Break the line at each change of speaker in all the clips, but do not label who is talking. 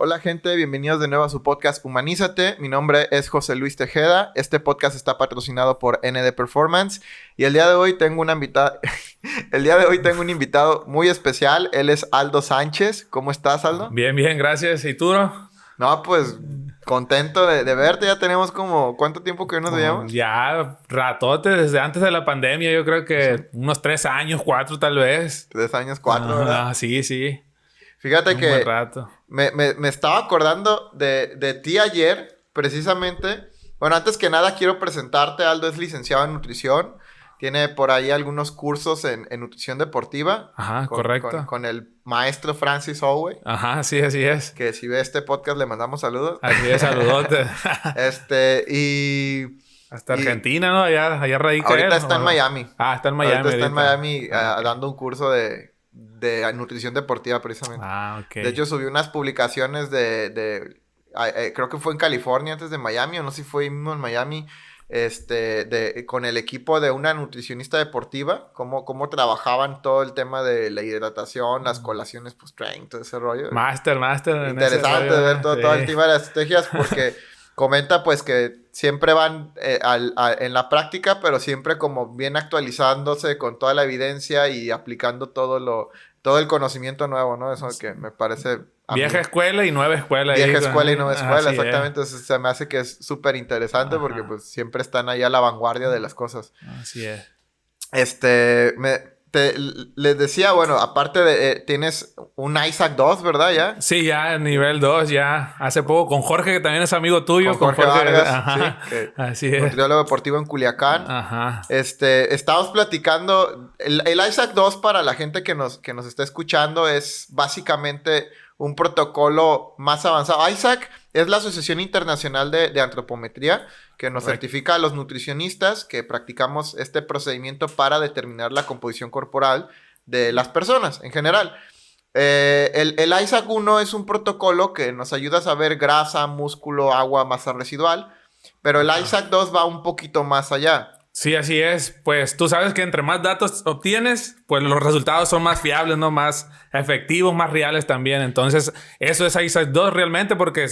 Hola gente, bienvenidos de nuevo a su podcast Humanízate. Mi nombre es José Luis Tejeda. Este podcast está patrocinado por ND Performance y el día de hoy tengo una invitada. El día de hoy tengo un invitado muy especial. Él es Aldo Sánchez. ¿Cómo estás, Aldo?
Bien, bien, gracias. ¿Y tú, bro?
No, pues contento de verte. Ya tenemos como... ¿Cuánto tiempo que no nos veíamos?
Ya ratote, desde antes de la pandemia. Yo creo que unos 3 años, 4 tal vez.
3 años, 4, ¿verdad?
Sí.
Fíjate
Un
que
buen rato.
me estaba acordando de ti ayer, precisamente. Bueno, antes que nada quiero presentarte. Aldo es licenciado en nutrición. Tiene por ahí algunos cursos en nutrición deportiva.
Ajá, correcto.
Con el maestro Francis Holloway.
Ajá, sí, así es.
Que si ve este podcast le mandamos saludos.
Así es, saludote. Hasta Argentina, ¿no? Allá radica
ahorita
él.
Está en Miami.
Ah, está en Miami.
Ahorita está en Miami
Okay.
dando un curso de nutrición deportiva precisamente.
Ok.
De hecho, subí unas publicaciones creo que fue en California antes de Miami, o no sé si fue mismo en Miami, con el equipo de una nutricionista deportiva, cómo trabajaban todo el tema de la hidratación, las colaciones post-training, todo ese rollo.
Master.
Interesante ver todo el tema de las estrategias, porque comenta pues que siempre van en la práctica, pero siempre como bien actualizándose con toda la evidencia y aplicando todo el conocimiento nuevo, ¿no? Eso que me parece...
Vieja escuela y nueva escuela.
Vieja escuela y nueva escuela,
Así
exactamente. Entonces se me hace que es súper interesante porque pues siempre están ahí a la vanguardia de las cosas.
Así es.
Les decía, bueno, aparte de... tienes un Isaac 2, ¿verdad? ¿Ya?
Sí, ya nivel 2, ya. Hace poco con Jorge, que también es amigo tuyo.
Con Jorge Vargas,
ajá,
sí.
Así es.
Nutriólogo deportivo en Culiacán.
Ajá.
Estábamos platicando... El Isaac 2, para la gente que nos está escuchando, es básicamente un protocolo más avanzado. Isaac es la Asociación Internacional de Antropometría, que nos certifica a los nutricionistas que practicamos este procedimiento para determinar la composición corporal de las personas en general. El Isaac 1 es un protocolo que nos ayuda a saber grasa, músculo, agua, masa residual, pero el Isaac 2 va un poquito más allá.
Sí, así es. Pues tú sabes que entre más datos obtienes, pues los resultados son más fiables, ¿no? Más efectivos, más reales también. Entonces, eso es Isaac 2 realmente porque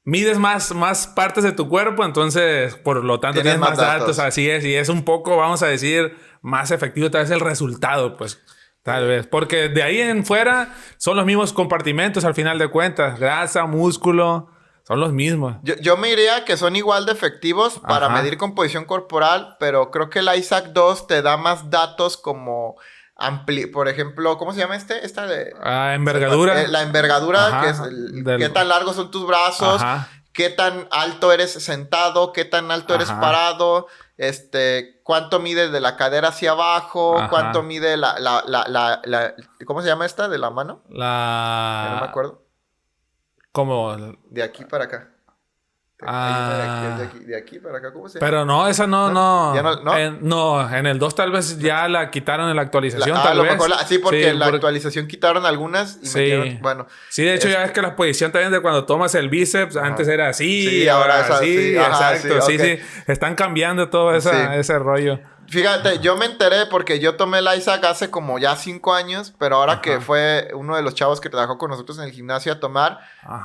mides más partes de tu cuerpo, entonces, por lo tanto, tienes más datos. Así es. Y es un poco, vamos a decir, más efectivo tal vez el resultado, pues. Tal vez. Porque de ahí en fuera son los mismos compartimentos al final de cuentas. Grasa, músculo... Son los mismos.
Yo me diría que son igual de efectivos para medir composición corporal, pero creo que el Isaac 2 te da más datos como... Por ejemplo, ¿cómo se llama esta de...?
Envergadura.
La envergadura, que es qué tan largos son tus brazos, qué tan alto eres sentado, qué tan alto eres parado, cuánto mide de la cadera hacia abajo, cuánto mide ¿cómo se llama esta de la mano? No me acuerdo.
¿Cómo?
De aquí para acá. De aquí para acá, ¿cómo se llama?
Pero no, esa no.
¿Ya no?
En el 2 tal vez ya la quitaron en la actualización, tal vez.
Sí, porque en la actualización quitaron algunas y metieron, bueno.
Sí, de hecho ya es que la posición también de cuando tomas el bíceps, antes era así,
sí, ahora es así.
Sí, exacto. Sí. Están cambiando todo ese rollo.
Fíjate, yo me enteré porque yo tomé el Isaac hace como ya 5 años, pero ahora que fue uno de los chavos que trabajó con nosotros en el gimnasio a tomar,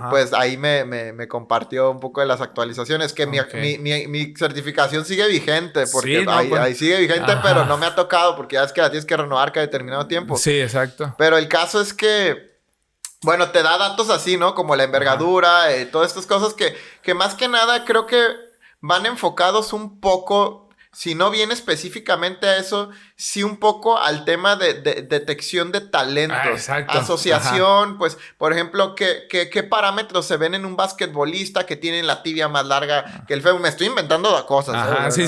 pues ahí me compartió un poco de las actualizaciones, que mi certificación sigue vigente, porque ahí sigue vigente, pero no me ha tocado, porque ya es que la tienes que renovar cada determinado tiempo.
Sí, exacto.
Pero el caso es que, bueno, te da datos así, ¿no? Como la envergadura, todas estas cosas que más que nada creo que van enfocados un poco... Si no viene específicamente a eso, sí un poco al tema de detección de talentos.
Exacto.
Asociación, pues, por ejemplo, ¿qué parámetros se ven en un basquetbolista que tiene la tibia más larga que el fémur? Me estoy inventando cosas.
Sí.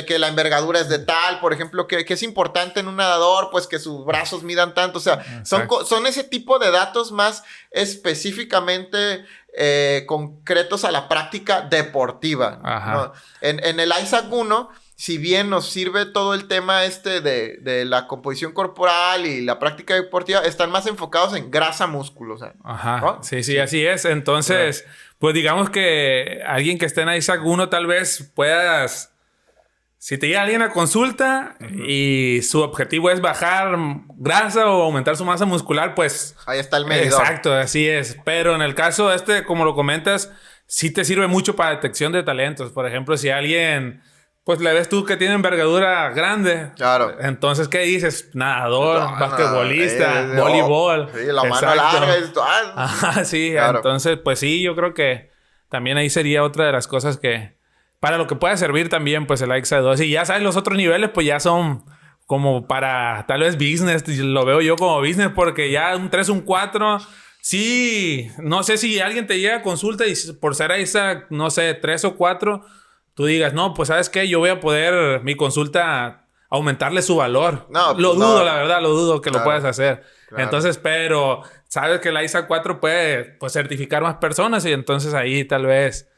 Que la envergadura es de tal, por ejemplo, que es importante en un nadador, pues que sus brazos midan tanto. O sea, son ese tipo de datos más específicamente... concretos a la práctica deportiva, ¿no? En el Isaac 1, si bien nos sirve todo el tema de la composición corporal y la práctica deportiva, están más enfocados en grasa, músculo, o sea, ¿no?
Sí, así es. Entonces, pues digamos que alguien que esté en Isaac 1 tal vez puedas Si te llega alguien a consulta y su objetivo es bajar grasa o aumentar su masa muscular, pues...
Ahí está el medidor.
Exacto, así es. Pero en el caso como lo comentas, sí te sirve mucho para detección de talentos. Por ejemplo, si alguien... Pues le ves tú que tiene envergadura grande.
Claro.
Entonces, ¿qué dices? Nadador, basquetbolista, voleibol.
Sí, la mano larga.
Ajá, sí.
Claro.
Entonces, pues sí, yo creo que también ahí sería otra de las cosas que... Para lo que puede servir también, pues, el ISAC 2. Y ya sabes, los otros niveles, pues, ya son como para, tal vez, business. Lo veo yo como business porque ya un 3, un 4... Sí, no sé si alguien te llega a consulta y por ser ISAC, no sé, 3 o 4... Tú digas, no, pues ¿sabes qué? Yo voy a poder, mi consulta, aumentarle su valor.
No,
lo dudo, la verdad, lo dudo que lo puedas hacer.
Claro.
Entonces, pero sabes que la ISAC 4 puede, pues, certificar más personas y entonces ahí tal vez,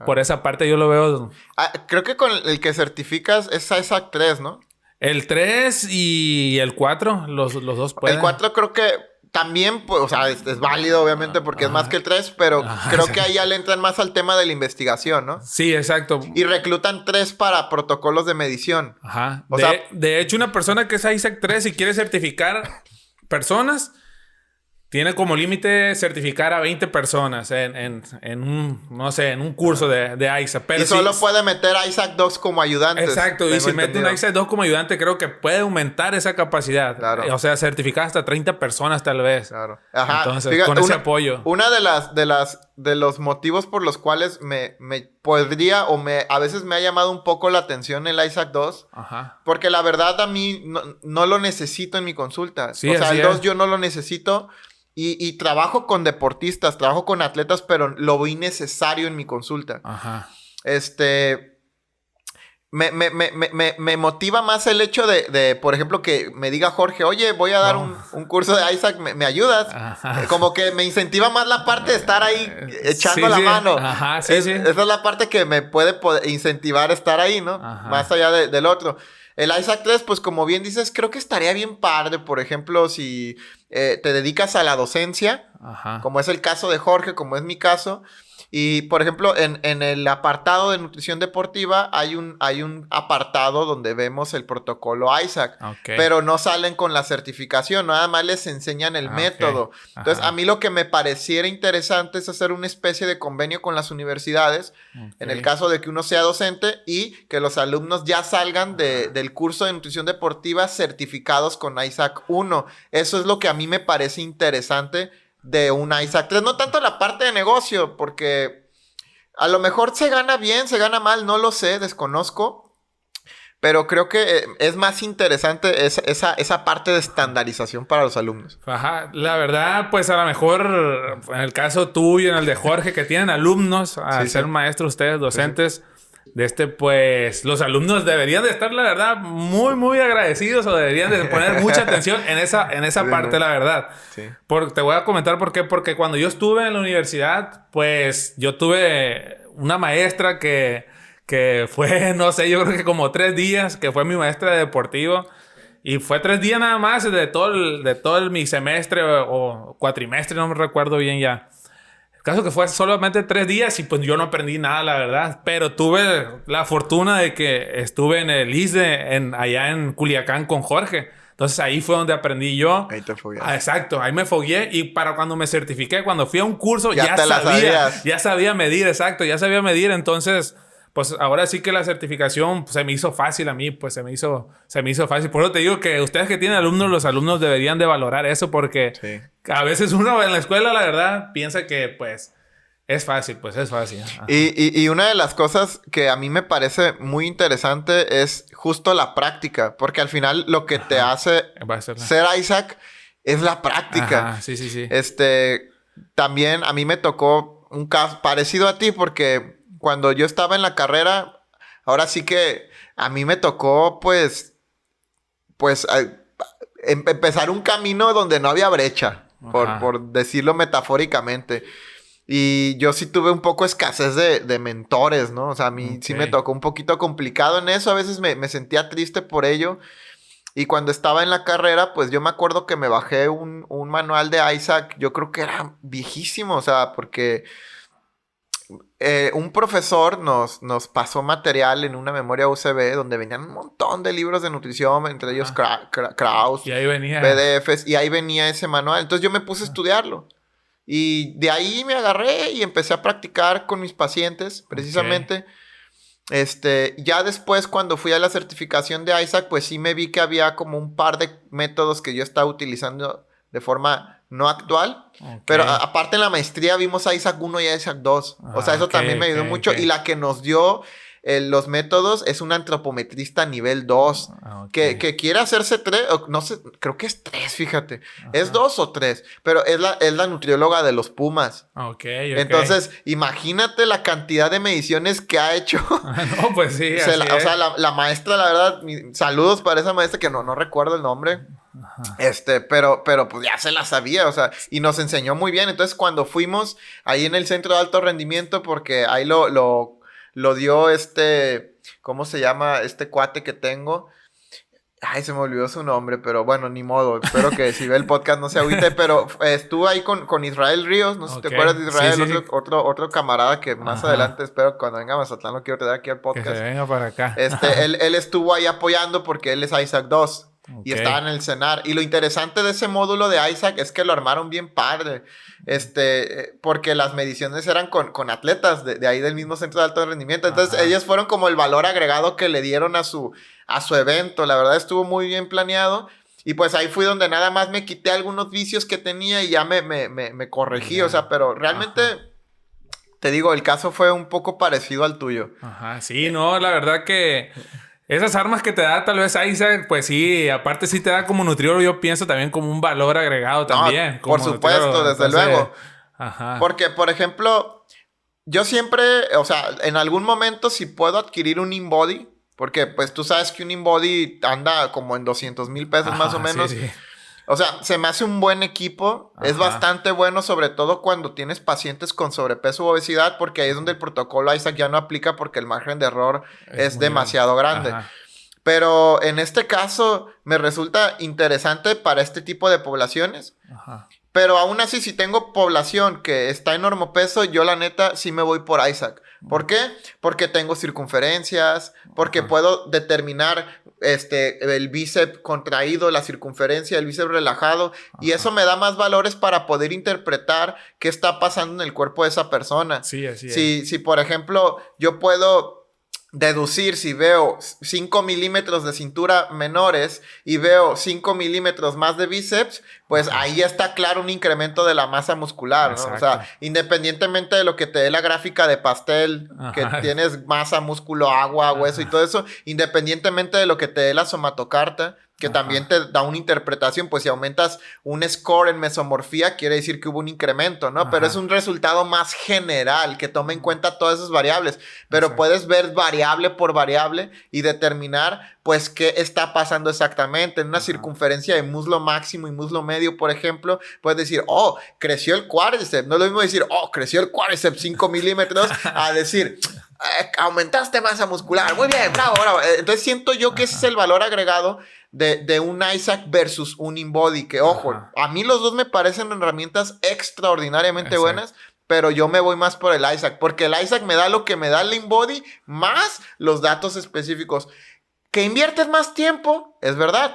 por esa parte yo lo veo.
Creo que con el que certificas es ISAC 3, ¿no?
El 3 y el 4, los dos pueden.
El 4 creo que también, pues, o sea, es válido, obviamente, porque es más que el 3, pero creo que ahí ya le entran más al tema de la investigación, ¿no?
Sí, exacto.
Y reclutan 3 para protocolos de medición.
Ajá.
O sea,
de hecho, una persona que es ISAC 3 y quiere certificar personas, tiene como límite certificar a 20 personas en un, no sé, en un curso de ISAC. Pero
y solo puede meter a ISAC 2 como ayudantes.
Exacto. Y si mete un ISAC 2 como ayudante, creo que puede aumentar esa capacidad.
Claro.
O sea, certificar hasta 30 personas tal vez.
Claro. Ajá.
Entonces, fíjate, con ese apoyo.
Una de los motivos por los cuales me podría a veces me ha llamado un poco la atención el ISAC 2.
Ajá.
Porque la verdad a mí no lo necesito en mi consulta.
Sí,
o sea, el 2
es. Yo
no lo necesito. Y trabajo con deportistas, trabajo con atletas, pero lo veo innecesario en mi consulta.
Ajá.
Me motiva más el hecho de, por ejemplo, que me diga Jorge, oye, voy a dar un curso de ISAC, ¿me ayudas?
Ajá.
Como que me incentiva más la parte de estar ahí echando la mano.
Ajá, sí.
Esa es la parte que me puede incentivar a estar ahí, ¿no?
Ajá.
Más allá del otro. El ISAC 3, pues como bien dices, creo que estaría bien padre, por ejemplo, si te dedicas a la docencia,
Ajá.
como es el caso de Jorge, como es mi caso. Y, por ejemplo, en el apartado de nutrición deportiva hay un apartado donde vemos el protocolo ISAC.
Okay.
Pero no salen con la certificación, nada más les enseñan el método.
Okay.
Entonces, a mí lo que me pareciera interesante es hacer una especie de convenio con las universidades, en el caso de que uno sea docente y que los alumnos ya salgan del curso de nutrición deportiva certificados con ISAC 1. Eso es lo que a mí me parece interesante de un ISAC 3, no tanto la parte de negocio, porque a lo mejor se gana bien, se gana mal, no lo sé, desconozco, pero creo que es más interesante esa parte de estandarización para los alumnos.
Ajá, la verdad, pues a lo mejor en el caso tuyo, en el de Jorge, que tienen alumnos, al ser maestros ustedes, docentes, pues los alumnos deberían de estar, la verdad, muy, muy agradecidos o deberían de poner mucha atención en esa parte, la verdad. Sí. Te voy a comentar por qué. Porque cuando yo estuve en la universidad, pues yo tuve una maestra que fue, no sé, yo creo que como 3 días, que fue mi maestra de deportivo. Y fue 3 días nada más de todo mi semestre o cuatrimestre, no me recuerdo bien ya. El caso que fue solamente 3 días y pues yo no aprendí nada, la verdad. Pero tuve la fortuna de que estuve en el ISDE, allá en Culiacán con Jorge. Entonces ahí fue donde aprendí yo.
Ahí te fogué.
Exacto, ahí me fogué. Y para cuando me certifiqué, cuando fui a un curso, ya sabía medir, exacto, ya sabía medir. Entonces, pues ahora sí que la certificación se me hizo fácil a mí, pues se me hizo fácil. Por eso te digo que ustedes que tienen alumnos, los alumnos deberían de valorar eso porque a veces uno en la escuela, la verdad, piensa que pues es fácil, pues es fácil.
Y una de las cosas que a mí me parece muy interesante es justo la práctica, porque al final lo que te hace ser ISAC es la práctica.
Ajá, sí.
También a mí me tocó un caso parecido a ti porque cuando yo estaba en la carrera, ahora sí que a mí me tocó, pues empezar un camino donde no había brecha, por decirlo metafóricamente. Y yo sí tuve un poco escasez de mentores, ¿no? O sea, a mí sí me tocó un poquito complicado en eso. A veces me sentía triste por ello. Y cuando estaba en la carrera, pues yo me acuerdo que me bajé un manual de ISAC. Yo creo que era viejísimo, o sea, porque un profesor nos pasó material en una memoria USB donde venían un montón de libros de nutrición, entre ellos Krauss,
Y ahí venía.
PDFs, y ahí venía ese manual. Entonces yo me puse a estudiarlo. Y de ahí me agarré y empecé a practicar con mis pacientes, precisamente. Ya después, cuando fui a la certificación de Isaac, pues sí me vi que había como un par de métodos que yo estaba utilizando de forma no actual. Pero aparte en la maestría vimos a Isaac 1 y a Isaac 2. O sea, eso también me ayudó mucho. Y la que nos dio los métodos es un antropometrista nivel 2. Que quiere hacerse 3, no sé, creo que es 3, fíjate. Es 2 o 3, pero es la nutrióloga de los Pumas. Entonces, imagínate la cantidad de mediciones que ha hecho.
No, pues sí.
O sea, la maestra, la verdad, saludos para esa maestra que no recuerdo el nombre. Pero pues ya se la sabía, o sea, y nos enseñó muy bien. Entonces, cuando fuimos ahí en el centro de alto rendimiento, porque ahí lo dio ¿cómo se llama? Este cuate que tengo. Ay, se me olvidó su nombre, pero bueno, ni modo. Espero que si ve el podcast no se agüite, pero estuve ahí con Israel Ríos, no sé si te acuerdas de Israel, sí. Otro camarada que más adelante espero cuando venga a Mazatlán lo quiero tener aquí al podcast.
Que se venga para acá.
Él estuvo ahí apoyando porque él es Isaac 2. Y estaba en el CENAR. Y lo interesante de ese módulo de Isaac es que lo armaron bien padre. Porque las mediciones eran con atletas de ahí del mismo centro de alto rendimiento. Entonces, ellos fueron como el valor agregado que le dieron a su evento. La verdad, estuvo muy bien planeado. Y pues ahí fui donde nada más me quité algunos vicios que tenía y ya me corregí. O sea, pero realmente... Te digo, el caso fue un poco parecido al tuyo.
Sí, no, la verdad que... Esas armas que te da tal vez Isaac, pues sí, aparte sí te da como nutriólogo, yo pienso también como un valor agregado también.
Por supuesto, desde luego. Porque, por ejemplo, yo siempre, o sea, en algún momento si puedo adquirir un InBody, porque pues tú sabes que un InBody anda como en 200,000 pesos más o menos. Sí. O sea, se me hace un buen equipo. Es bastante bueno, sobre todo cuando tienes pacientes con sobrepeso u obesidad, porque ahí es donde el protocolo Isaac ya no aplica porque el margen de error es demasiado grande. Pero en este caso me resulta interesante para este tipo de poblaciones. Pero aún así, si tengo población que está en normopeso, yo la neta sí me voy por Isaac. ¿Por qué? Porque tengo circunferencias, porque puedo determinar el bíceps contraído, la circunferencia, el bíceps relajado, y eso me da más valores para poder interpretar qué está pasando en el cuerpo de esa persona.
Sí, así es.
Si por ejemplo, yo puedo deducir si veo 5 milímetros de cintura menores y veo 5 milímetros más de bíceps, pues ahí ya está claro un incremento de la masa muscular, ¿no? O sea, independientemente de lo que te dé la gráfica de pastel, que tienes masa, músculo, agua, hueso y todo eso, independientemente de lo que te dé la somatocarta, que también te da una interpretación, pues si aumentas un score en mesomorfía, quiere decir que hubo un incremento, ¿no? Pero es un resultado más general, que toma en cuenta todas esas variables. Pero puedes ver variable por variable y determinar, pues, qué está pasando exactamente. En una circunferencia de muslo máximo y muslo medio, por ejemplo, puedes decir, oh, creció el cuádriceps. No es lo mismo decir, oh, creció el cuádriceps 5 milímetros, a decir... aumentaste masa muscular, muy bien, bravo. Entonces siento yo que ese es el valor agregado de un Isaac versus un InBody, que ojo, a mí los dos me parecen herramientas extraordinariamente buenas, pero yo me voy más por el Isaac, porque el Isaac me da lo que me da el InBody más los datos específicos. Que inviertes más tiempo, es verdad,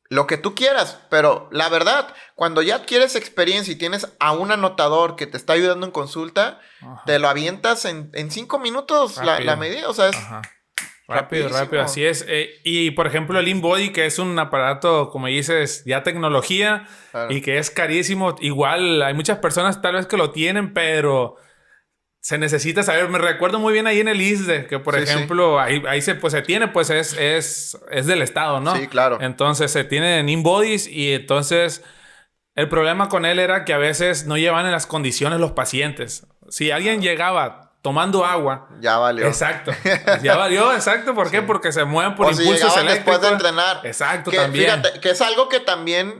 lo que tú quieras, pero la verdad, cuando ya adquieres experiencia y tienes a un anotador que te está ayudando en consulta, te lo avientas en 5 minutos la medida, o sea, es
rápido, así es. Y por ejemplo el InBody, que es un aparato, como dices, ya tecnología, y que es carísimo, igual hay muchas personas tal vez que lo tienen, pero... Se necesita saber, me recuerdo muy bien ahí en el ISSSTE, que por ejemplo, ahí se tiene, pues es del Estado, ¿no?
Sí, claro.
Entonces se tienen InBodies y entonces el problema con él era que a veces no llevaban en las condiciones los pacientes. Si alguien llegaba tomando agua...
Ya valió.
Exacto. Ya valió, exacto. ¿Por qué? Porque se mueven por impulsos eléctricos.
Después de entrenar.
Exacto,
también. Fíjate, que es algo que también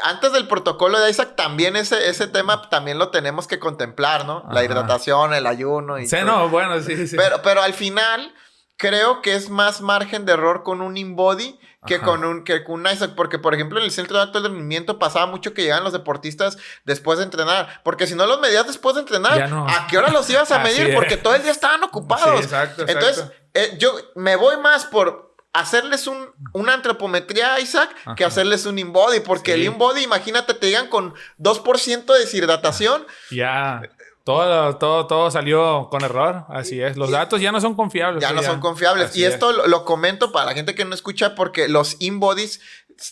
antes del protocolo de Isaac, también ese tema también lo tenemos que contemplar, ¿no? La hidratación, el ayuno y
sí, todo. No, bueno, sí.
Pero al final... creo que es más margen de error con un InBody que
Ajá.
con un ISAC. Porque, por ejemplo, en el centro de alto rendimiento pasaba mucho que llegaban los deportistas después de entrenar. Porque si no los medías después de entrenar,
Ya no.
¿a qué hora los ibas a
Así
medir?
es.
Porque todo el día estaban ocupados.
Sí, exacto.
Entonces, yo me voy más por hacerles una antropometría, Isaac, que
Ajá.
hacerles un InBody. Porque
Sí.
el InBody, imagínate, te digan con 2% de deshidratación.
Ya. Todo salió con error. Así es. Los datos ya no son confiables.
Ya
pues,
no son confiables.
Así
Y
es.
esto lo comento para la gente que no escucha porque los InBodies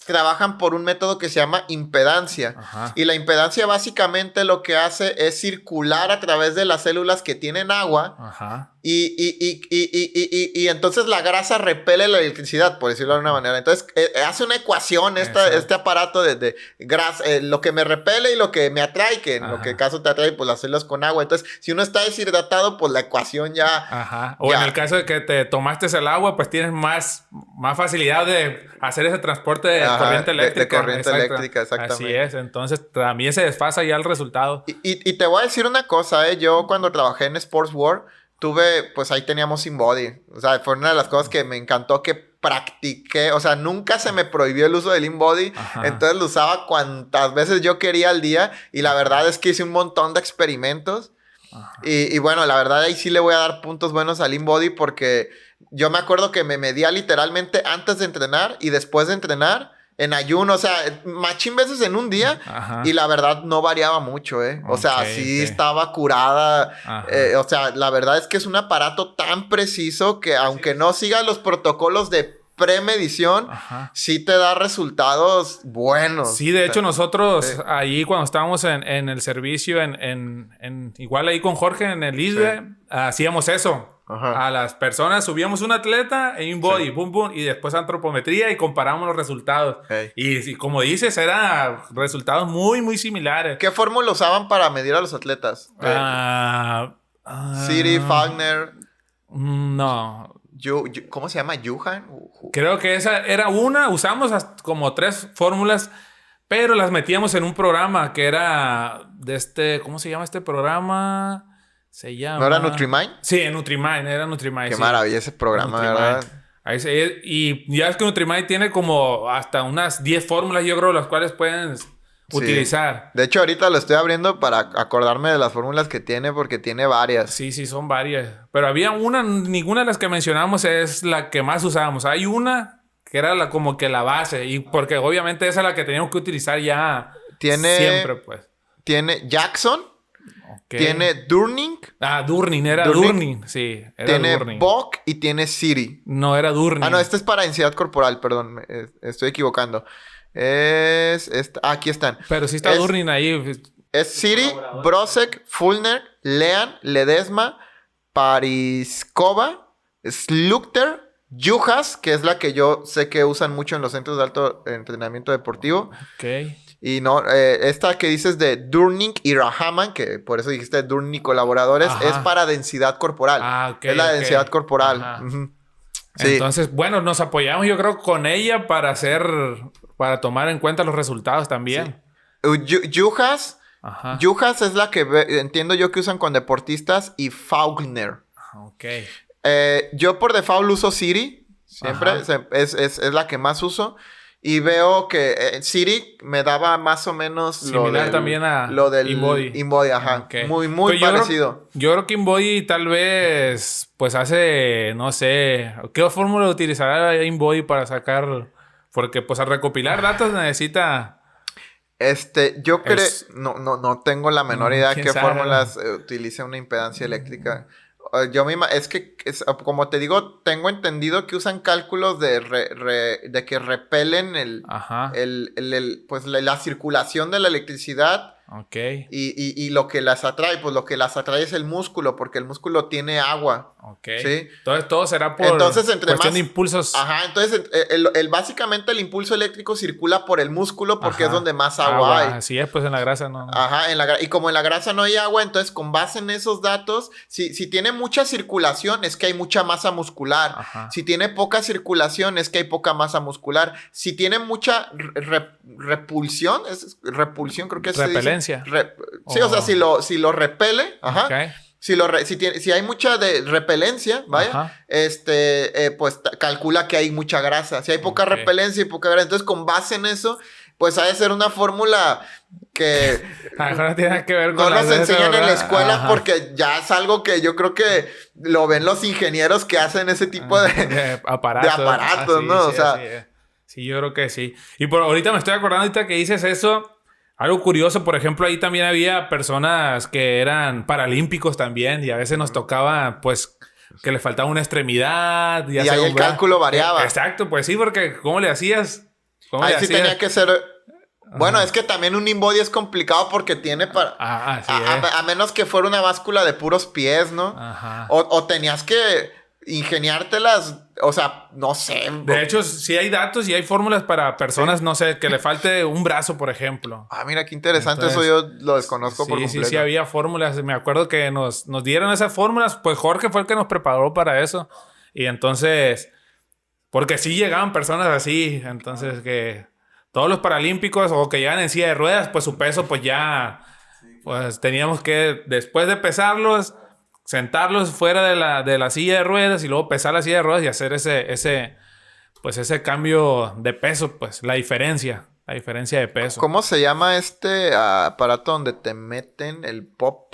trabajan por un método que se llama impedancia.
Ajá.
Y la impedancia básicamente lo que hace es circular a través de las células que tienen agua
Ajá.
y entonces la grasa repele la electricidad, por decirlo de alguna manera. Entonces hace una ecuación
Exacto.
este aparato de grasa, lo que me repele y lo que me atrae, que en lo que caso te atrae, pues las células con agua. Entonces, si uno está deshidratado, pues la ecuación ya...
Ajá. O
ya.
en el caso de que te tomaste el agua, pues tienes más facilidad de hacer ese transporte de
Ajá,
corriente
de
eléctrica.
corriente
Exacto.
eléctrica, exactamente.
Así es. Entonces, también se desfasa ya el resultado.
Y te voy a decir una cosa, yo cuando trabajé en Sports World, pues ahí teníamos InBody. O sea, fue una de las cosas que me encantó que practiqué. O sea, nunca se me prohibió el uso del InBody.
Ajá.
Entonces lo usaba cuantas veces yo quería al día. Y la verdad es que hice un montón de experimentos. Y bueno, la verdad ahí sí le voy a dar puntos buenos al InBody porque yo me acuerdo que me medía literalmente antes de entrenar y después de entrenar en ayuno. O sea, machín veces en un día.
Ajá.
Y la verdad no variaba mucho, O sea,
Ok,
sí
ok.
estaba curada.
Ajá.
O sea, la verdad es que es un aparato tan preciso que aunque no siga los protocolos de premedición,
Ajá.
sí te da resultados buenos.
Sí, de hecho, nosotros
sí.
ahí cuando estábamos en el servicio, igual ahí con Jorge en el ISBE, hacíamos eso.
Ajá.
A las personas subíamos un atleta en un body,
Sí.
boom, boom, y después antropometría y comparamos los resultados.
Hey.
Y como dices, eran resultados muy, muy similares.
¿Qué fórmula usaban para medir a los atletas? Siri, Fagner,
No.
¿cómo se llama? ¿Yuhan?
Creo que esa era una. Usamos como 3 fórmulas, pero las metíamos en un programa que era de ¿cómo se llama este programa? Se llama...
¿No era Nutrimind?
Sí, en Nutrimind, era Nutrimind.
Qué
sí.
maravilla ese programa,
Nutrimind.
¿verdad?
Y ya es que Nutrimind tiene como hasta unas 10 fórmulas, yo creo, las cuales pueden utilizar.
De hecho, ahorita lo estoy abriendo para acordarme de las fórmulas que tiene, porque tiene varias.
Sí, son varias. Pero había ninguna de las que mencionamos es la que más usábamos. Hay una que era como que la base, y porque obviamente esa es la que teníamos que utilizar ya siempre, pues.
Tiene Jackson,
Okay.
tiene Durning,
Durning, era Durning. Sí, era
tiene
Durning.
Bock y tiene Siri.
No, era Durning.
Ah, no, este es para densidad corporal, perdón, estoy equivocando. Aquí están.
Pero sí está Durning ahí.
Es Siri, Brosek, Fulner, Lean, Ledesma, Pariskova, Slukter, Yuhas, que es la que yo sé que usan mucho en los centros de alto entrenamiento deportivo.
Ok.
Y no, esta que dices de Durning y Rahaman, que por eso dijiste Durning y colaboradores,
Ajá.
es para densidad corporal.
Ok.
Es la densidad corporal.
Ajá.
Uh-huh. Sí.
Entonces, bueno, nos apoyamos yo creo con ella para tomar en cuenta los resultados también.
Yuhas.
Ajá.
Yuhas es la que entiendo yo que usan con deportistas y Faulkner.
Ok.
Yo por default uso Siri. Siempre es la que más uso. Y veo que Siri me daba más o menos
similar también a
lo del
InBody.
InBody, ajá.
Okay.
Muy
Pues
parecido.
Yo creo que InBody tal vez pues hace, no sé, ¿qué fórmula utilizará InBody para sacar? Porque pues al recopilar datos necesita...
Yo creo... No tengo la menor idea
¿quién
qué
sabe?
fórmulas utiliza una impedancia eléctrica. Es que, como te digo, tengo entendido que usan cálculos de que repelen
Ajá.
pues la circulación de la electricidad.
Ok.
Y lo que las atrae, pues lo que las atrae es el músculo, porque el músculo tiene agua.
Ok.
¿Sí?
Entonces todo será por cuestión de impulsos.
Ajá, entonces básicamente el impulso eléctrico circula por el músculo porque
Ajá.
es donde más agua hay.
Así es, pues en la grasa no.
Ajá, y como en la grasa no hay agua, entonces con base en esos datos, si tiene mucha circulación es que hay mucha masa muscular.
Ajá.
Si tiene poca circulación es que hay poca masa muscular. Si tiene mucha repulsión, repulsión creo que es...
Repelencia.
Sí, o sea, si lo repele, ajá.
Okay.
si hay mucha de repelencia, vaya,
Ajá.
pues calcula que hay mucha grasa. Si hay poca repelencia y poca grasa, entonces con base en eso, pues ha de ser una fórmula que
A lo mejor no tiene que ver
no
con
nos enseñan en la
¿verdad?
escuela
Ajá.
porque ya es algo que yo creo que lo ven los ingenieros que hacen ese tipo
De aparatos.
de aparatos,
Así,
¿no? O
sí,
sea,
así es. Sí, yo creo que sí. Y por ahorita me estoy acordando, ahorita que dices eso, algo curioso, por ejemplo, ahí también había personas que eran paralímpicos también y a veces nos tocaba, pues, que les faltaba una extremidad.
y ahí el cálculo variaba.
Exacto, pues sí, porque ¿cómo le hacías? ¿Cómo
Ahí
le
sí
hacías?
tenía que ser. Bueno, es que también un InBody es complicado porque tiene para.
Ah, así es.
A menos que fuera una báscula de puros pies, ¿no?
Ajá.
O tenías que ingeniártelas. O sea, no sé.
De hecho, sí hay datos y hay fórmulas para personas, no sé, que le falte un brazo, por ejemplo.
Ah, mira, qué interesante.
Entonces,
eso yo lo desconozco por completo.
Sí, había fórmulas. Me acuerdo que nos dieron esas fórmulas. Pues Jorge fue el que nos preparó para eso. Y entonces, porque sí llegaban personas así. Entonces, que todos los paralímpicos o que llegan en silla de ruedas, pues su peso, pues ya, pues teníamos que, después de pesarlos, sentarlos fuera de la silla de ruedas y luego pesar la silla de ruedas y hacer ese cambio de peso, pues la diferencia de peso.
¿Cómo se llama este aparato donde te meten el pop?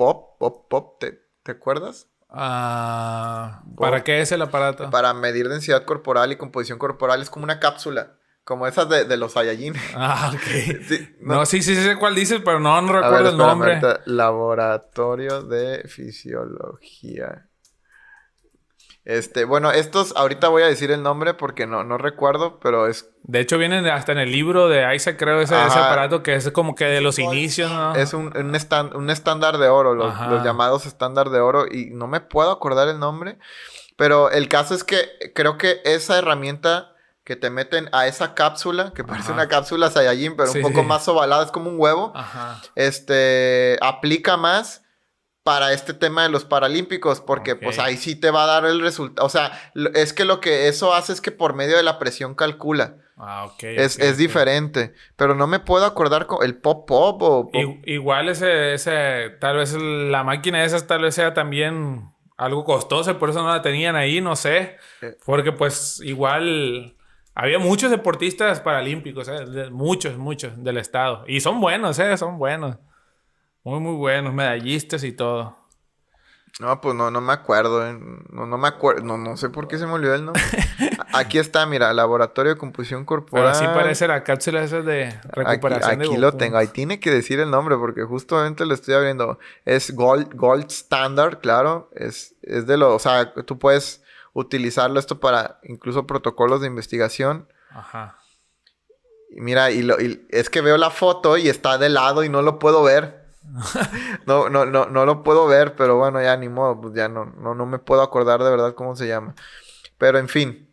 ¿Te acuerdas?
¿Para qué es el aparato?
Para medir densidad corporal y composición corporal. Es como una cápsula. Como esas de los Saiyajin.
Ah, ok.
Sí,
no, sí sé cuál dices, pero no
A ver,
recuerdo el
espérame,
nombre.
ahorita. Laboratorio de Fisiología. Bueno, estos, ahorita voy a decir el nombre porque no recuerdo, pero es...
De hecho, vienen hasta en el libro de Isaac, creo, ese aparato que es como que de los inicios, ¿no?
Es un estándar de oro, los llamados estándar de oro, y no me puedo acordar el nombre, pero el caso es que creo que esa herramienta que te meten a esa cápsula, que parece una cápsula Saiyajin, pero un poco más ovalada, es como un huevo, aplica más para este tema de los paralímpicos, porque pues ahí sí te va a dar el resultado. O sea, es que lo que eso hace es que por medio de la presión calcula.
Ah, ok.
Es diferente. Pero no me puedo acordar con el pop o...
Igual ese, tal vez la máquina de esas tal vez sea también algo costosa, por eso no la tenían ahí, no sé. Porque pues igual había muchos deportistas paralímpicos, muchos del estado. Y son buenos, son buenos. Muy, muy buenos, medallistas y todo.
No, pues no me acuerdo. No me acuerdo. No sé por qué se me olvidó el nombre. Aquí está, mira, Laboratorio de Composición Corporal.
Pero así parece la cápsula esa de recuperación de
Aquí
Goku.
lo tengo. Ahí tiene que decir el nombre porque justamente lo estoy abriendo. Es Gold Standard, claro. Es de lo... O sea, tú puedes utilizarlo esto para incluso protocolos de investigación.
Ajá.
Y mira, y es que veo la foto y está de lado y no lo puedo ver. No lo puedo ver, pero bueno, ya ni modo, pues ya no me puedo acordar de verdad cómo se llama. Pero en fin,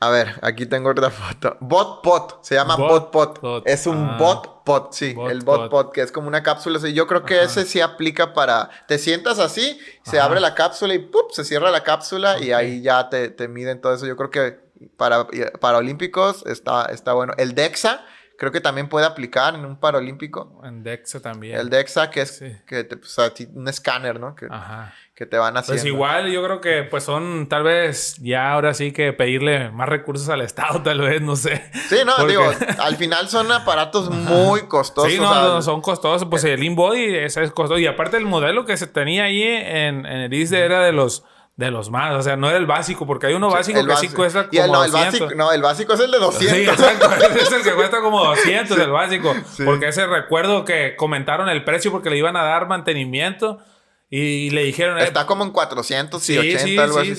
a ver, aquí tengo otra foto. BotPot, se llama BotPot. Es un BotPot, sí, el BotPot, que es como una cápsula. Yo creo que ese sí aplica para... Te sientas así, se abre la cápsula y ¡pup! Se cierra la cápsula y ahí ya te miden todo eso. Yo creo que para olímpicos está bueno. El DEXA... Creo que también puede aplicar en un paralímpico.
En DEXA también.
El DEXA, que es un escáner, ¿no? Que te van haciendo.
Pues igual yo creo que pues son tal vez ya ahora sí que pedirle más recursos al Estado, tal vez, no sé.
Sí, no, digo, al final son aparatos muy costosos.
Sí, no, son costosos. Pues el InBody ese es costoso. Y aparte el modelo que se tenía ahí en el ISDE era de los más, o sea, no era el básico, porque hay uno básico que sí cuesta como 200.
El básico es el de 200.
Sí, exacto, es el que cuesta como 200 el básico, porque ese recuerdo que comentaron el precio porque le iban a dar mantenimiento y le dijeron...
Está como en 480, algo así.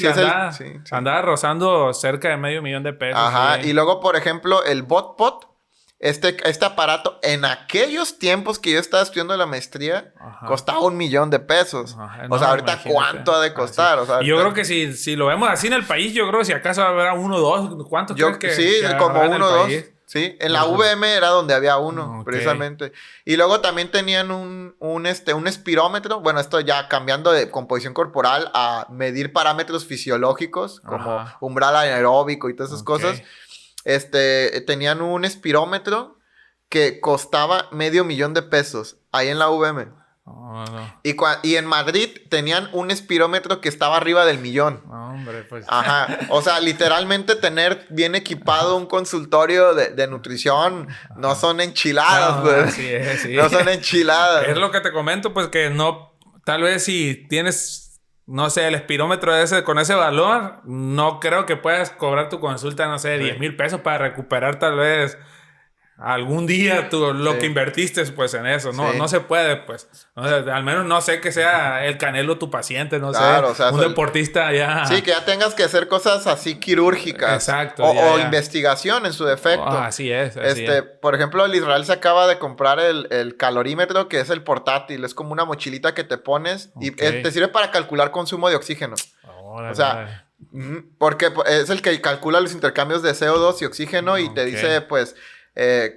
Andaba rozando cerca de $500,000 de pesos.
Ajá, y luego, por ejemplo, el BotPot. Este aparato, en aquellos tiempos que yo estaba estudiando la maestría, costaba $1,000,000 de pesos. O sea, ahorita, ¿cuánto ha de costar? O sea,
y yo creo que si lo vemos así en el país, yo creo que si acaso habrá 1 o 2, ¿cuántos crees que
sí, como 1 o 2. Sí, en la VM era donde había uno, precisamente. Y luego también tenían un espirómetro. Bueno, esto ya cambiando de composición corporal a medir parámetros fisiológicos, como umbral anaeróbico y todas esas cosas. Tenían un espirómetro que costaba $500,000 de pesos ahí en la VM.
No.
Y en Madrid tenían un espirómetro que estaba arriba del 1,000,000.
No, hombre, pues.
Ajá. O sea, literalmente tener bien equipado un consultorio de nutrición no son enchiladas, güey.
Así es, sí.
No son enchiladas.
Es lo que te comento, pues que no... Tal vez si tienes, no sé, el espirómetro con ese valor, no creo que puedas cobrar tu consulta, no sé, 10,000 pesos para recuperar tal vez... algún día lo que invertiste pues en eso, no se puede pues, o sea, al menos no sé que sea el Canelo tu paciente, no sé,
o sea,
un deportista ya.
Sí, que ya tengas que hacer cosas así quirúrgicas.
Exacto.
O investigación en su defecto.
Así es.
Por ejemplo, el Israel se acaba de comprar el calorímetro, que es el portátil, es como una mochilita que te pones y te sirve para calcular consumo de oxígeno. O sea, porque es el que calcula los intercambios de CO2 y oxígeno y te dice pues